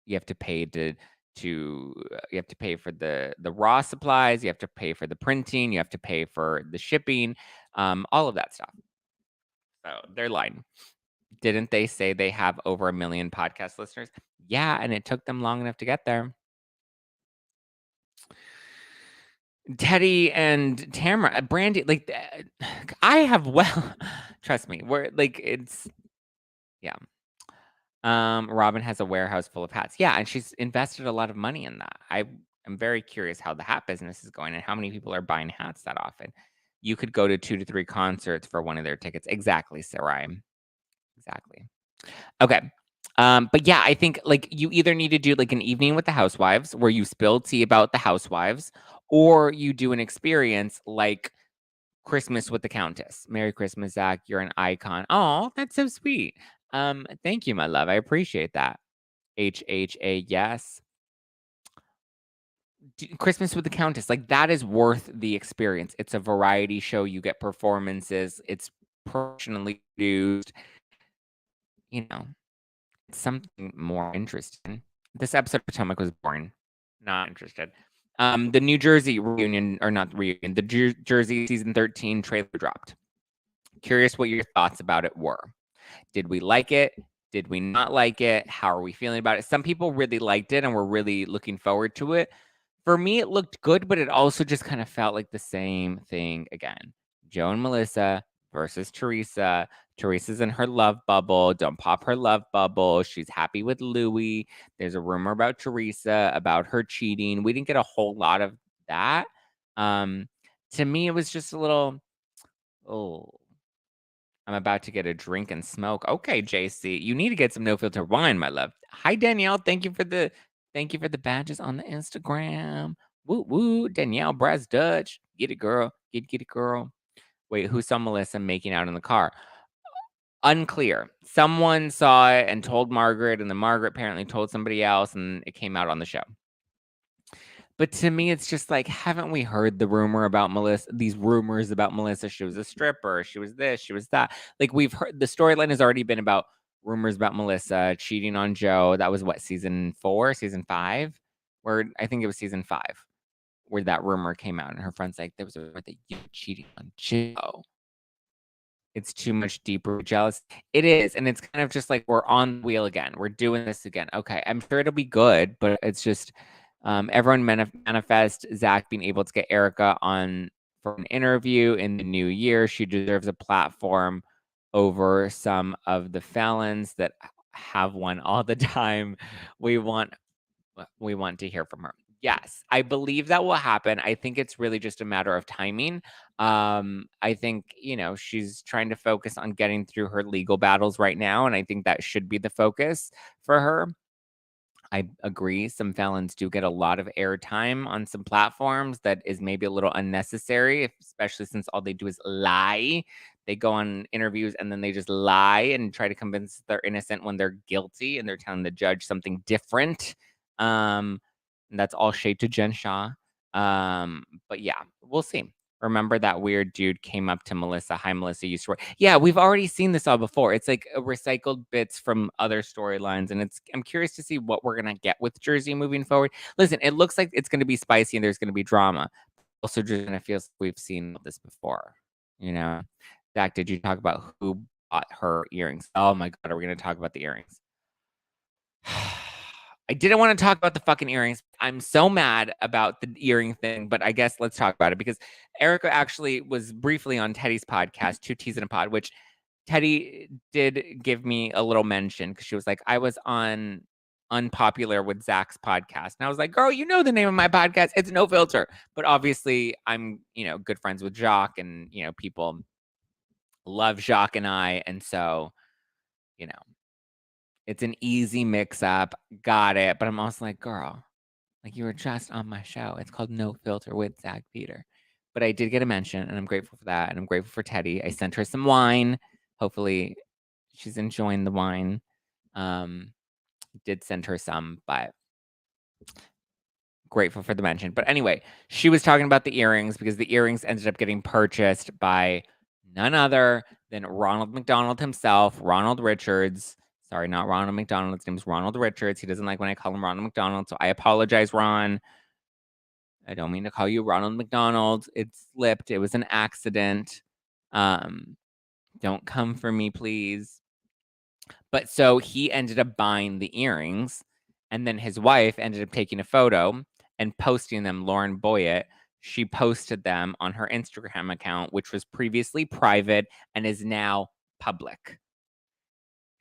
You have to pay you have to pay for the raw supplies. You have to pay for the printing. You have to pay for the shipping, all of that stuff. So they're lying. Didn't they say they have over 1 million podcast listeners? Yeah, and it took them long enough to get there. Teddy and Tamara, Brandi, like, I have, trust me, we're like, it's, yeah. Robin has a warehouse full of hats. Yeah, and she's invested a lot of money in that. I am very curious how the hat business is going and how many people are buying hats that often. You could go to 2 to 3 concerts for one of their tickets. Exactly, Sarai. Exactly. Okay. But yeah, I think like you either need to do like an evening with the housewives where you spill tea about the housewives, or you do an experience like Christmas with the Countess. Merry Christmas, Zach. You're an icon. Oh, that's so sweet. Thank you, my love. I appreciate that. HHA, yes. Christmas with the Countess, like that is worth the experience. It's a variety show. You get performances. It's professionally produced. You know, it's something more interesting. This episode of Potomac was boring. Not interested. The New Jersey reunion, or not reunion, the Jersey season 13 trailer dropped. Curious what your thoughts about it were. Did we like it? Did we not like it? How are we feeling about it? Some people really liked it and were really looking forward to it. For me, it looked good, but it also just kind of felt like the same thing again. Joe and Melissa versus Teresa. Teresa's in her love bubble. Don't pop her love bubble. She's happy with Louis. There's a rumor about Teresa, about her cheating. We didn't get a whole lot of that. To me, it was just a little, oh, I'm about to get a drink and smoke. Okay, JC, you need to get some no filter wine, my love. Hi, Danielle. Thank you for the badges on the Instagram. Woo woo, Danielle Brass Dutch. Get it, girl. Get it, girl. Wait, who saw Melissa making out in the car? Unclear. Someone saw it and told Margaret, and then Margaret apparently told somebody else, and it came out on the show. But to me, it's just like, haven't we heard the rumor about Melissa? These rumors about Melissa. She was a stripper. She was this. She was that. Like, we've heard the storyline has already been about rumors about Melissa cheating on Joe. That was what, season 4, season 5, where I think it was season 5, where that rumor came out, and her friend's like, there was a rumor that you cheating on Joe. It's too much deeper jealous. It is, and it's kind of just like we're on the wheel again. We're doing this again. Okay, I'm sure it'll be good, but it's just everyone manifest Zack being able to get Erica on for an interview in the new year. She deserves a platform over some of the felons that have one all the time. We want to hear from her. Yes, I believe that will happen. I think it's really just a matter of timing. I think, she's trying to focus on getting through her legal battles right now, and I think that should be the focus for her. I agree. Some felons do get a lot of airtime on some platforms that is maybe a little unnecessary, especially since all they do is lie. They go on interviews and then they just lie and try to convince they're innocent when they're guilty, and they're telling the judge something different. And that's all shade to Jen Shah. But yeah, we'll see. Remember that weird dude came up to Melissa. Hi, Melissa, used to work. Yeah, we've already seen this all before. It's like recycled bits from other storylines. And I'm curious to see what we're going to get with Jersey moving forward. Listen, it looks like it's going to be spicy and there's going to be drama. Also, just kind of feels like we've seen this before. Zach, did you talk about who bought her earrings? Oh my God, are we going to talk about the earrings? I didn't want to talk about the fucking earrings. I'm so mad about the earring thing, but I guess let's talk about it because Erica actually was briefly on Teddy's podcast, Two Teas in a Pod, which Teddy did give me a little mention because she was like, I was on Unpopular with Zach's podcast. And I was like, girl, you know the name of my podcast. It's No Filter. But obviously I'm, good friends with Jacques, and, people love Jacques and I. And so, it's an easy mix-up. Got it. But I'm also like, girl, like you were just on my show. It's called No Filter with Zack Peter. But I did get a mention, and I'm grateful for that. And I'm grateful for Teddy. I sent her some wine. Hopefully she's enjoying the wine. Did send her some, but grateful for the mention. But anyway, she was talking about the earrings because the earrings ended up getting purchased by none other than Ronald McDonald himself, Ronald Richards. Sorry, not Ronald McDonald. His name's Ronald Richards. He doesn't like when I call him Ronald McDonald, so I apologize, Ron. I don't mean to call you Ronald McDonald. It slipped. It was an accident. Don't come for me, please. But so he ended up buying the earrings, and then his wife ended up taking a photo and posting them. Lauren Boyett, she posted them on her Instagram account, which was previously private and is now public.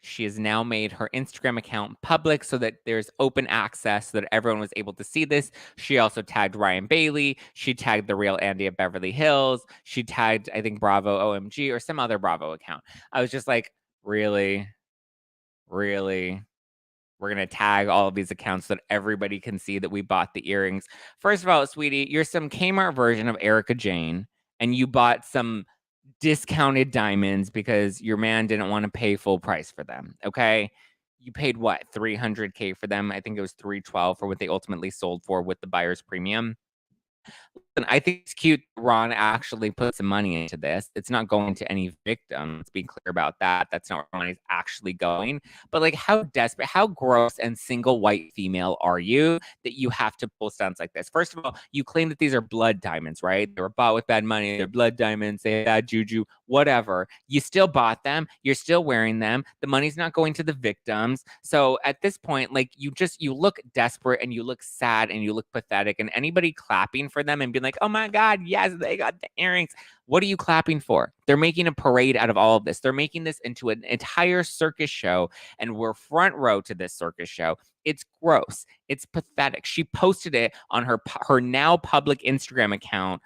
She has now made her Instagram account public so that there's open access so that everyone was able to see this. She also tagged Ryan Bailey. She tagged The Real Andy of Beverly Hills. She tagged, I think, Bravo OMG or some other Bravo account. I was just like, really? Really? We're going to tag all of these accounts so that everybody can see that we bought the earrings. First of all, sweetie, you're some Kmart version of Erica Jane, and you bought some discounted diamonds because your man didn't want to pay full price for them. Okay. You paid what? $300K for them. I think it was $312 for what they ultimately sold for with the buyer's premium. And I think it's cute Ron actually put some money into this. It's not going to any victim. Let's be clear about that. That's not where money's actually going. But like, how desperate, how gross and single white female are you that you have to pull stunts like this? First of all, you claim that these are blood diamonds, right? They were bought with bad money. They're blood diamonds. They have bad juju. whatever. You still bought them. You're still wearing them. The money's not going to the victims. So at this point, like you look desperate and you look sad and you look pathetic. And anybody clapping for them and being like, oh my God, yes, they got the earrings. What are you clapping for? They're making a parade out of all of this. They're making this into an entire circus show, and we're front row to this circus show. It's gross. It's pathetic. She posted it on her now public Instagram account.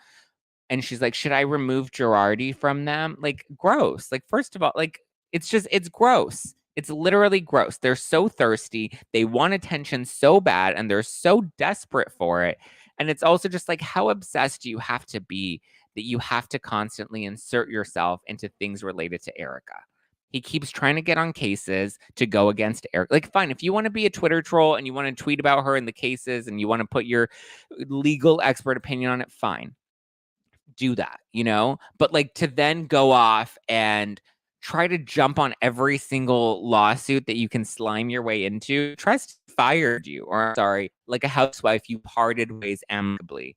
And she's like, should I remove Girardi from them? Like, gross. Like, first of all, like, it's gross. It's literally gross. They're so thirsty. They want attention so bad, and they're so desperate for it. And it's also just like, how obsessed do you have to be that you have to constantly insert yourself into things related to Erica? He keeps trying to get on cases to go against Eric. Like, fine, if you want to be a Twitter troll and you want to tweet about her in the cases and you want to put your legal expert opinion on it, fine. Do that, you know? But like to then go off and try to jump on every single lawsuit that you can slime your way into. Trust fired you, or sorry, like a housewife, you parted ways amicably.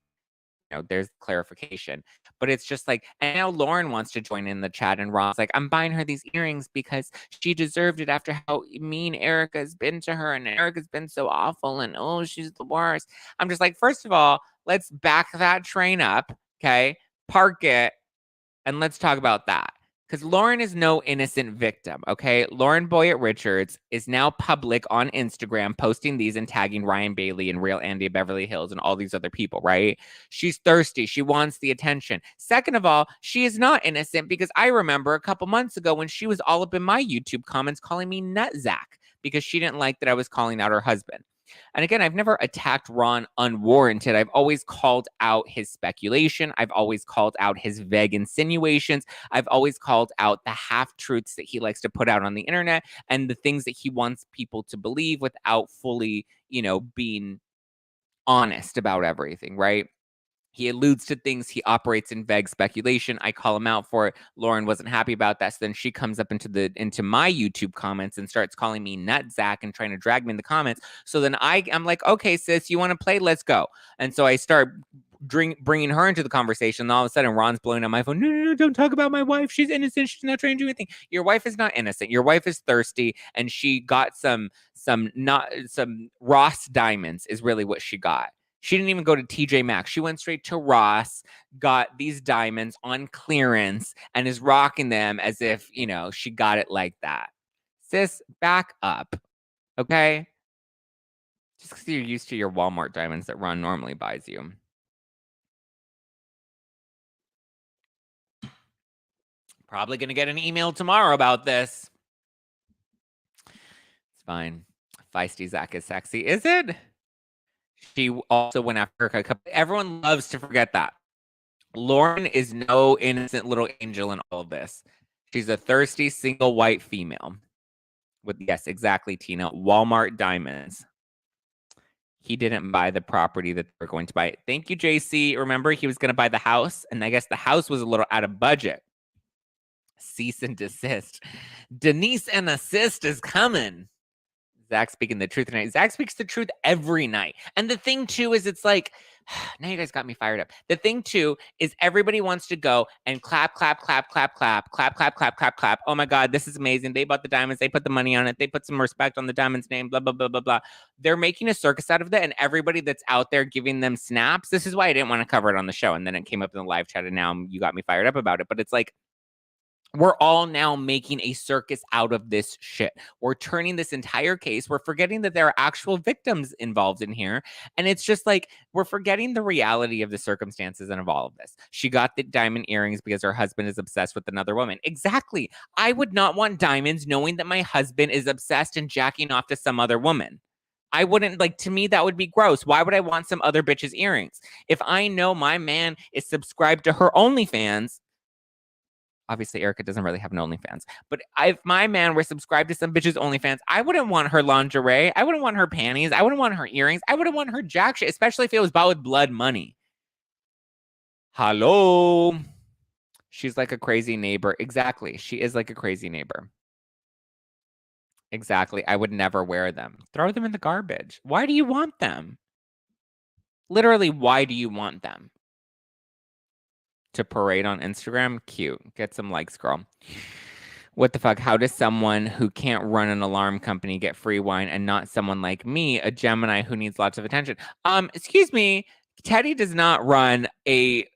You know, there's clarification. But it's just like, and now Lauren wants to join in the chat, and Ron's like, I'm buying her these earrings because she deserved it after how mean Erica's been to her, and Erica's been so awful, and oh, she's the worst. I'm just like, first of all, let's back that train up, okay? Park it, and let's talk about that. Because Lauren is no innocent victim, okay? Lauren Boyett Richards is now public on Instagram posting these and tagging Ryan Bailey and Real Andy of Beverly Hills and all these other people, right? She's thirsty. She wants the attention. Second of all, she is not innocent because I remember a couple months ago when she was all up in my YouTube comments calling me Nutzack because she didn't like that I was calling out her husband. And again, I've never attacked Ron unwarranted. I've always called out his speculation. I've always called out his vague insinuations. I've always called out the half-truths that he likes to put out on the internet and the things that he wants people to believe without fully, you know, being honest about everything, right? He alludes to things. He operates in vague speculation. I call him out for it. Lauren wasn't happy about that. So then she comes up into my YouTube comments and starts calling me Nutzack and trying to drag me in the comments. So then I'm like, okay, sis, you want to play? Let's go. And so I start bringing her into the conversation. And all of a sudden, Ron's blowing up my phone. No, don't talk about my wife. She's innocent. She's not trying to do anything. Your wife is not innocent. Your wife is thirsty, and she got some Ross diamonds is really what she got. She didn't even go to TJ Maxx. She went straight to Ross, got these diamonds on clearance, and is rocking them as if, you know, she got it like that. Sis, back up, okay? Just because you're used to your Walmart diamonds that Ron normally buys you. Probably going to get an email tomorrow about this. It's fine. Feisty Zack is sexy. Is it? She also went after her. Everyone loves to forget that. Lauren is no innocent little angel in all of this. She's a thirsty single white female. With, yes, exactly, Tina. Walmart diamonds. He didn't buy the property that they're going to buy. Thank you, JC. Remember, he was going to buy the house, and I guess the house was a little out of budget. Cease and desist. Denise and assist is coming. Zack speaking the truth tonight. Zack speaks the truth every night. And the thing, too, is it's like, now you guys got me fired up. The thing, too, is everybody wants to go and clap, clap, clap, clap, clap, clap, clap, clap, clap, clap. Oh, my God, this is amazing. They bought the diamonds. They put the money on it. They put some respect on the diamond's name, blah, blah, blah, blah, blah. They're making a circus out of that, and everybody that's out there giving them snaps. This is why I didn't want to cover it on the show, and then it came up in the live chat, and now you got me fired up about it. But it's like, we're all now making a circus out of this shit. We're turning this entire case. We're forgetting that there are actual victims involved in here. And it's just like, we're forgetting the reality of the circumstances and of all of this. She got the diamond earrings because her husband is obsessed with another woman. Exactly. I would not want diamonds knowing that my husband is obsessed and jacking off to some other woman. I wouldn't, like, to me, that would be gross. Why would I want some other bitch's earrings? If I know my man is subscribed to her OnlyFans, obviously, Erica doesn't really have an OnlyFans. But if my man were subscribed to some bitch's OnlyFans, I wouldn't want her lingerie. I wouldn't want her panties. I wouldn't want her earrings. I wouldn't want her jack shit, especially if it was bought with blood money. Hello. She's like a crazy neighbor. Exactly. She is like a crazy neighbor. Exactly. I would never wear them. Throw them in the garbage. Why do you want them? Literally, why do you want them? to parade on Instagram. Cute. Get some likes, girl. What the fuck? How does someone who can't run an alarm company get free wine and not someone like me, a Gemini who needs lots of attention? Excuse me. Teddy does not run a...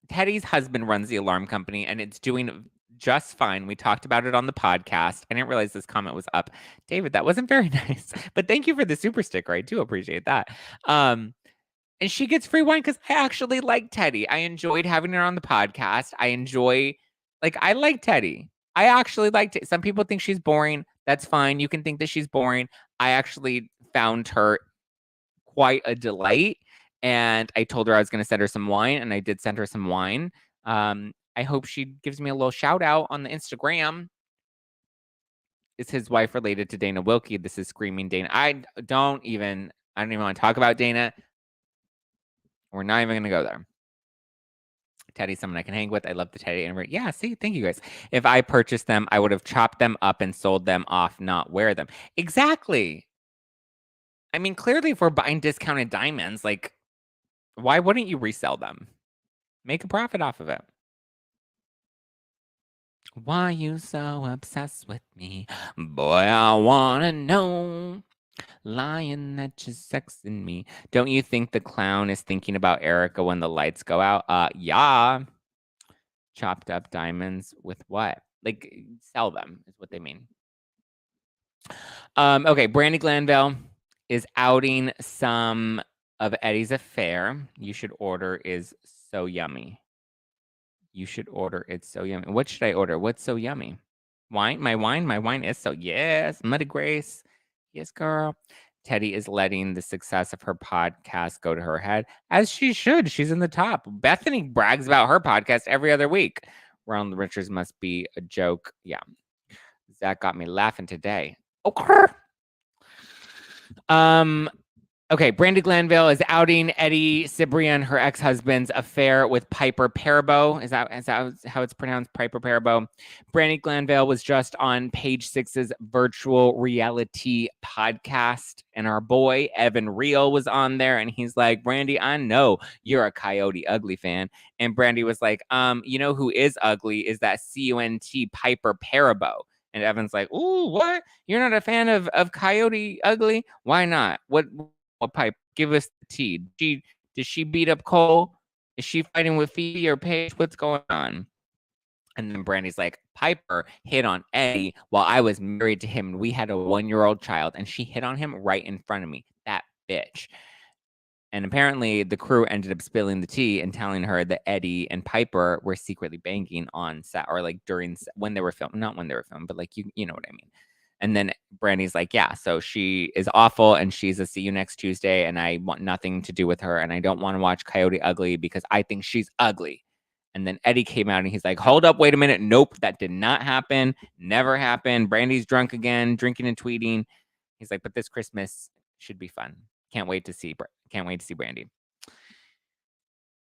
Teddy's husband runs the alarm company and it's doing just fine. We talked about it on the podcast. I didn't realize this comment was up. David, that wasn't very nice, but thank you for the super sticker. I do appreciate that. And she gets free wine because I actually like Teddy. I enjoyed having her on the podcast. I like Teddy. I actually liked it. Some people think she's boring. That's fine. You can think that she's boring. I actually found her quite a delight. And I told her I was going to send her some wine, and I did send her some wine. I hope she gives me a little shout out on the Instagram. Is his wife related to Dana Wilkie? This is Screaming Dana. I don't even want to talk about Dana. We're not even going to go there. Teddy's someone I can hang with. I love the Teddy. And yeah, see, thank you guys. If I purchased them, I would have chopped them up and sold them off, not wear them. Exactly. I mean, clearly if we're buying discounted diamonds, like, why wouldn't you resell them? Make a profit off of it. Why you so obsessed with me? Boy, I wanna know. Lying that you're sexing me. Don't you think the clown is thinking about Erica when the lights go out? Yeah. Chopped up diamonds with what? Like, sell them is what they mean. Okay, Brandi Glanville is outing some of Eddie's affair. You should order is so yummy. You should order it's so yummy. What should I order? What's so yummy? Wine? My wine is so... Yes, Muddy Grace. Yes, girl. Teddy is letting the success of her podcast go to her head, as she should. She's in the top. Bethany brags about her podcast every other week. Ronald Richards must be a joke. Yeah. Zach got me laughing today. Okay. Okay, Brandi Glanville is outing Eddie Cibran, her ex-husband's affair with Piper Perabo. Is that how it's pronounced? Piper Perabo. Brandi Glanville was just on Page Six's virtual reality podcast, and our boy Evan Reel was on there, and he's like, Brandi, I know you're a Coyote Ugly fan. And Brandi was like, you know who is ugly is that CUNT Piper Perabo. And Evan's like, ooh, what? You're not a fan of Coyote Ugly? Why not? What Pipe? Give us the tea. Did she beat up Cole? Is she fighting with Phoebe or Paige? What's going on? And then Brandi's like, Piper hit on Eddie while I was married to him and we had a 1-year-old child, and she hit on him right in front of me. That bitch. And apparently the crew ended up spilling the tea and telling her that Eddie and Piper were secretly banging on set, or like during when they were filming, not when they were filming, but like you know what I mean. And then Brandi's like, yeah, so she is awful and she's a see you next Tuesday and I want nothing to do with her and I don't want to watch Coyote Ugly because I think she's ugly. And then Eddie came out and he's like, hold up, wait a minute. Nope, that did not happen. Never happened. Brandi's drunk again, drinking and tweeting. He's like, but this Christmas should be fun. Can't wait to see Brandi.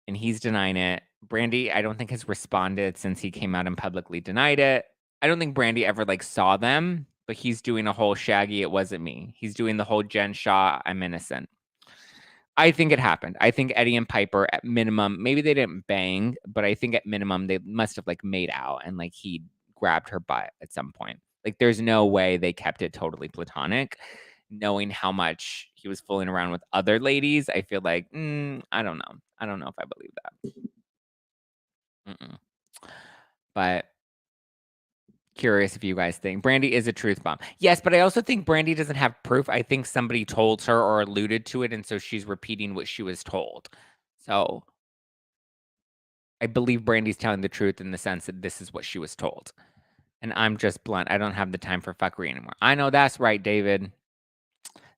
And he's denying it. Brandi, I don't think has responded since he came out and publicly denied it. I don't think Brandi ever like saw them. But he's doing a whole Shaggy, it wasn't me. He's doing the whole Jen Shah, I'm innocent. I think it happened. I think Eddie and Piper, at minimum, maybe they didn't bang, but I think at minimum they must have like made out and like he grabbed her butt at some point. Like there's no way they kept it totally platonic. Knowing how much he was fooling around with other ladies, I feel like, I don't know. I don't know if I believe that. But curious if you guys think Brandi is a truth bomb. Yes, but I also think Brandi doesn't have proof. I think somebody told her or alluded to it, and so she's repeating what she was told. So I believe Brandi's telling the truth in the sense that this is what she was told. And I'm just blunt. I don't have the time for fuckery anymore. I know that's right, David.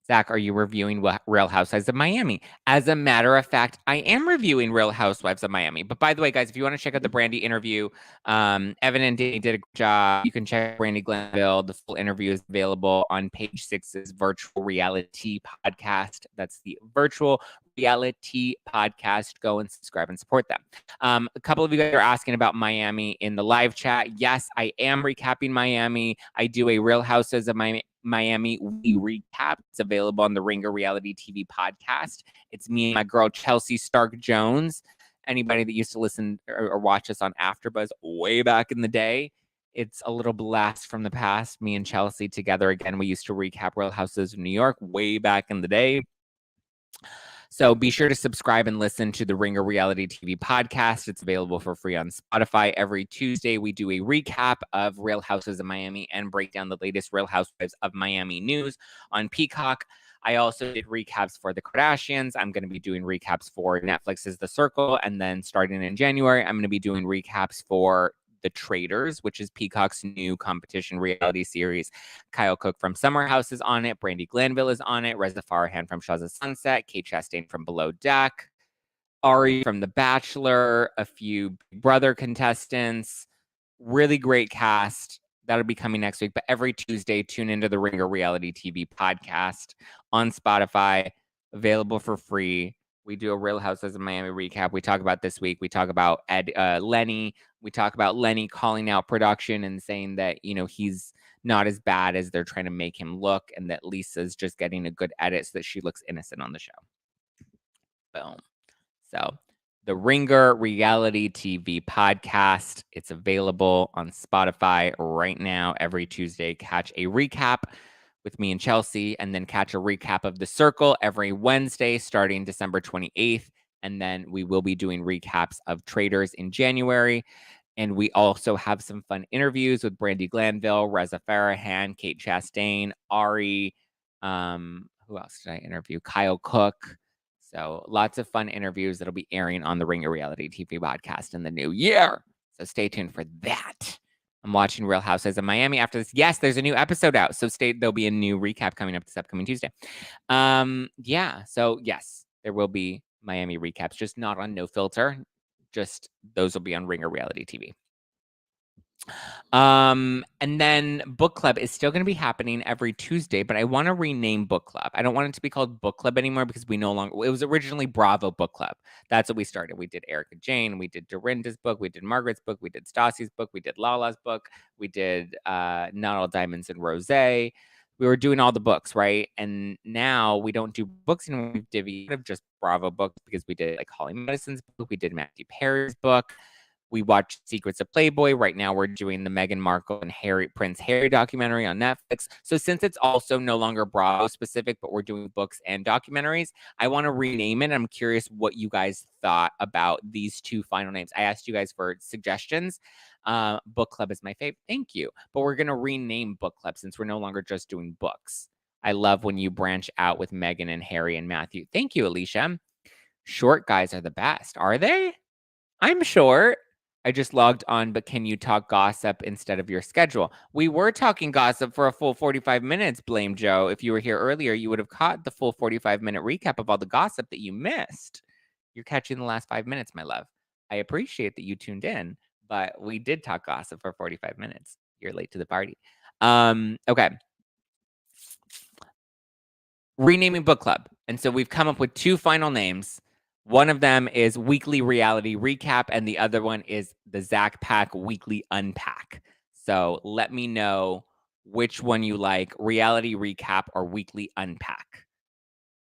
Zach, are you reviewing Real Housewives of Miami? As a matter of fact, I am reviewing Real Housewives of Miami. But by the way, guys, if you want to check out the Brandi interview, Evan and Danny did a good job. You can check Brandi Glanville. The full interview is available on Page Six's virtual reality podcast. That's the virtual reality podcast. Go and subscribe and support them. A couple of you guys are asking about Miami in the live chat. Yes, I am recapping Miami. I do a Real Housewives of Miami We Recap. It's available on the Ringer Reality TV podcast. It's me and my girl Chelsea Stark Jones. Anybody that used to listen or watch us on AfterBuzz way back in the day, it's a little blast from the past. Me and Chelsea together again. We used to recap Real Houses of New York way back in the day. So be sure to subscribe and listen to the Ringer Reality TV podcast. It's available for free on Spotify. Every Tuesday, we do a recap of Real Houses of Miami and break down the latest Real Housewives of Miami news on Peacock. I also did recaps for the Kardashians. I'm going to be doing recaps for Netflix's The Circle. And then starting in January, I'm going to be doing recaps for The Traitors, which is Peacock's new competition reality series. Kyle Cook from Summer House is on it. Brandi Glanville is on it. Reza Farahan from Shahs of Sunset. Kate Chastain from Below Deck. Ari from The Bachelor. A few Big Brother contestants. Really great cast. That'll be coming next week. But every Tuesday, tune into the Ringer Reality TV podcast on Spotify. Available for free. We do a Real Houses of Miami recap. We talk about this week. We talk about Lenny. We talk about Lenny calling out production and saying that, you know, he's not as bad as they're trying to make him look, and that Lisa's just getting a good edit so that she looks innocent on the show. Boom. So the Ringer Reality TV podcast, it's available on Spotify right now. Every Tuesday, catch a recap with me and Chelsea, and then catch a recap of The Circle every Wednesday starting December 28th. And then we will be doing recaps of Traitors in January. And we also have some fun interviews with Brandi Glanville, Reza Farahan, Kate Chastain, Ari. Who else did I interview? Kyle Cook. So lots of fun interviews that'll be airing on the Ringer Reality TV podcast in the new year. So stay tuned for that. I'm watching Real Housewives of Miami after this. Yes, there's a new episode out. So there'll be a new recap coming up this upcoming Tuesday. Yeah. So yes, there will be Miami recaps, just not on No Filter. Just those will be on Ringer Reality TV. And then book club is still going to be happening every Tuesday, but I want to rename book club. I don't want it to be called book club anymore because we no longer, it was originally Bravo book club. That's what we started. We did Erica Jane, we did Dorinda's book, we did Margaret's book, we did Stassi's book, we did Lala's book, we did Not All Diamonds and Rosé. We were doing all the books, right? And now we don't do books anymore. We've divvied up just Bravo books because we did like Holly Madison's book, we did Matthew Perry's book. We watched Secrets of Playboy. Right now, we're doing the Meghan Markle and Prince Harry documentary on Netflix. So since it's also no longer Bravo specific, but we're doing books and documentaries, I want to rename it. I'm curious what you guys thought about these two final names. I asked you guys for suggestions. Book Club is my favorite. Thank you. But we're going to rename Book Club since we're no longer just doing books. I love when you branch out with Meghan and Harry and Matthew. Thank you, Alicia. Short guys are the best. Are they? I'm short. I just logged on, but can you talk gossip instead of your schedule? We were talking gossip for a full 45 minutes, Blame Joe. If you were here earlier, you would have caught the full 45-minute recap of all the gossip that you missed. You're catching the last 5 minutes, my love. I appreciate that you tuned in, but we did talk gossip for 45 minutes. You're late to the party. Okay. Renaming book club. And so we've come up with two final names. One of them is Weekly Reality Recap, and the other one is the Zack Pack Weekly Unpack. So let me know which one you like, Reality Recap or Weekly Unpack.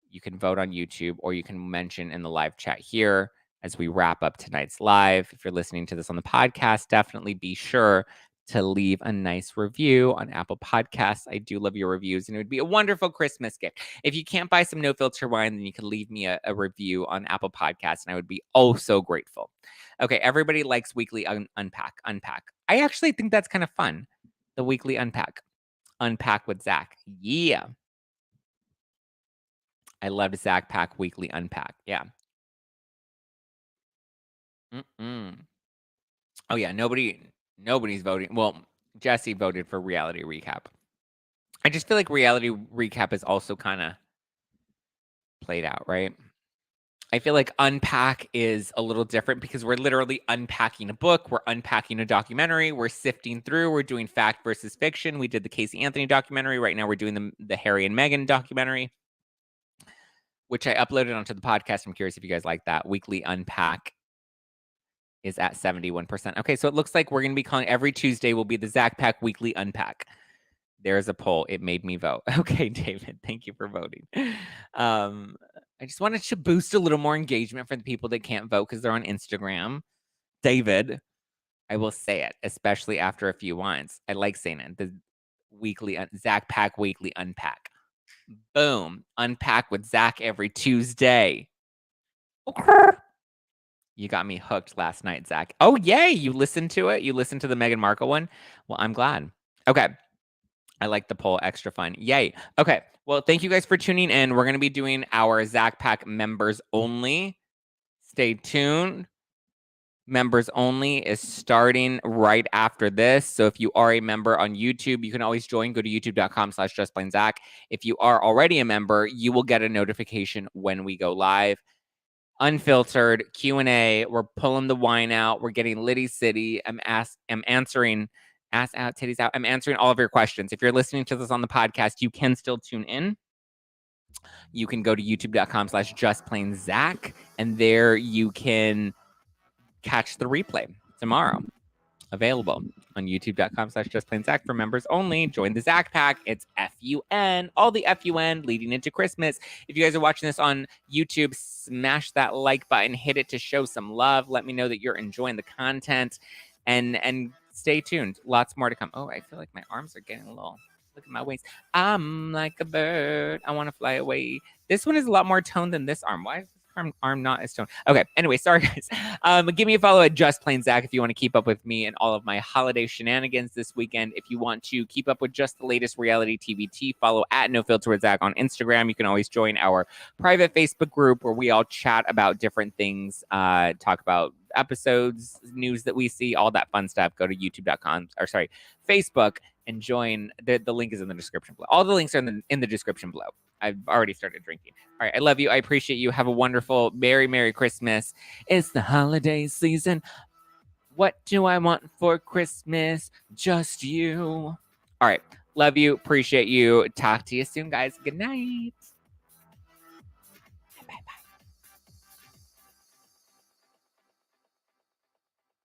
You can vote on YouTube, or you can mention in the live chat here as we wrap up tonight's live. If you're listening to this on the podcast, definitely be sure to leave a nice review on Apple Podcasts. I do love your reviews, and it would be a wonderful Christmas gift. If you can't buy some No Filter wine, then you can leave me a review on Apple Podcasts, and I would be oh so grateful. Okay, everybody likes Weekly Unpack. I actually think that's kind of fun. The Weekly Unpack with Zach. Yeah. I loved Zack Pack Weekly Unpack. Yeah. Oh yeah, nobody's voting. Well, Jesse voted for Reality Recap. I just feel like Reality Recap is also kind of played out, right? I feel like Unpack is a little different because we're literally unpacking a book. We're unpacking a documentary. We're sifting through. We're doing fact versus fiction. We did the Casey Anthony documentary. Right now we're doing the Harry and Meghan documentary, which I uploaded onto the podcast. I'm curious if you guys like that. Weekly Unpack is at 71%. Okay, so it looks like we're going to be calling every Tuesday will be the Zack Pack Weekly Unpack. There's a poll. It made me vote. Okay, David, thank you for voting. I just wanted to boost a little more engagement for the people that can't vote because they're on Instagram. David, I will say it, especially after a few wines. I like saying it. The weekly Zack Pack Weekly Unpack. Boom. Unpack with Zack every Tuesday. You got me hooked last night, Zack. Oh, yay. You listened to it? You listened to the Meghan Markle one? Well, I'm glad. Okay. I like the poll. Extra fun. Yay. Okay. Well, thank you guys for tuning in. We're going to be doing our Zack Pack members only. Stay tuned. Members only is starting right after this. So if you are a member on YouTube, you can always join. Go to youtube.com/justplainzack. If you are already a member, you will get a notification when we go live. Unfiltered Q&A. We're pulling the wine out. We're getting litty city. I'm answering ass out, titties out. I'm answering all of your questions. If you're listening to this on the podcast, you can still tune in. You can go to youtube.com/justplainzack, and there you can catch the replay tomorrow. Available on youtube.com/justplainzack for members only. Join the Zack Pack. It's FUN. All the FUN leading into Christmas. If you guys are watching this on YouTube, smash that like button. Hit it to show some love. Let me know that you're enjoying the content. And stay tuned. Lots more to come. Oh, I feel like my arms are getting a little... Look at my wings. I'm like a bird. I want to fly away. This one is a lot more toned than this arm. Why is this arm not as toned? Okay. Anyway, sorry guys. Give me a follow at Just Plain Zack if you want to keep up with me and all of my holiday shenanigans this weekend. If you want to keep up with just the latest reality TV tea, follow at No Filter with Zack on Instagram. You can always join our private Facebook group where we all chat about different things, talk about episodes, news that we see, all that fun stuff. Go to Facebook and join. The link is in the description below. All the links are in the description below. I've already started drinking. All right. I love you. I appreciate you. Have a wonderful, Merry Christmas. It's the holiday season. What do I want for Christmas? Just you. All right. Love you. Appreciate you. Talk to you soon, guys. Good night.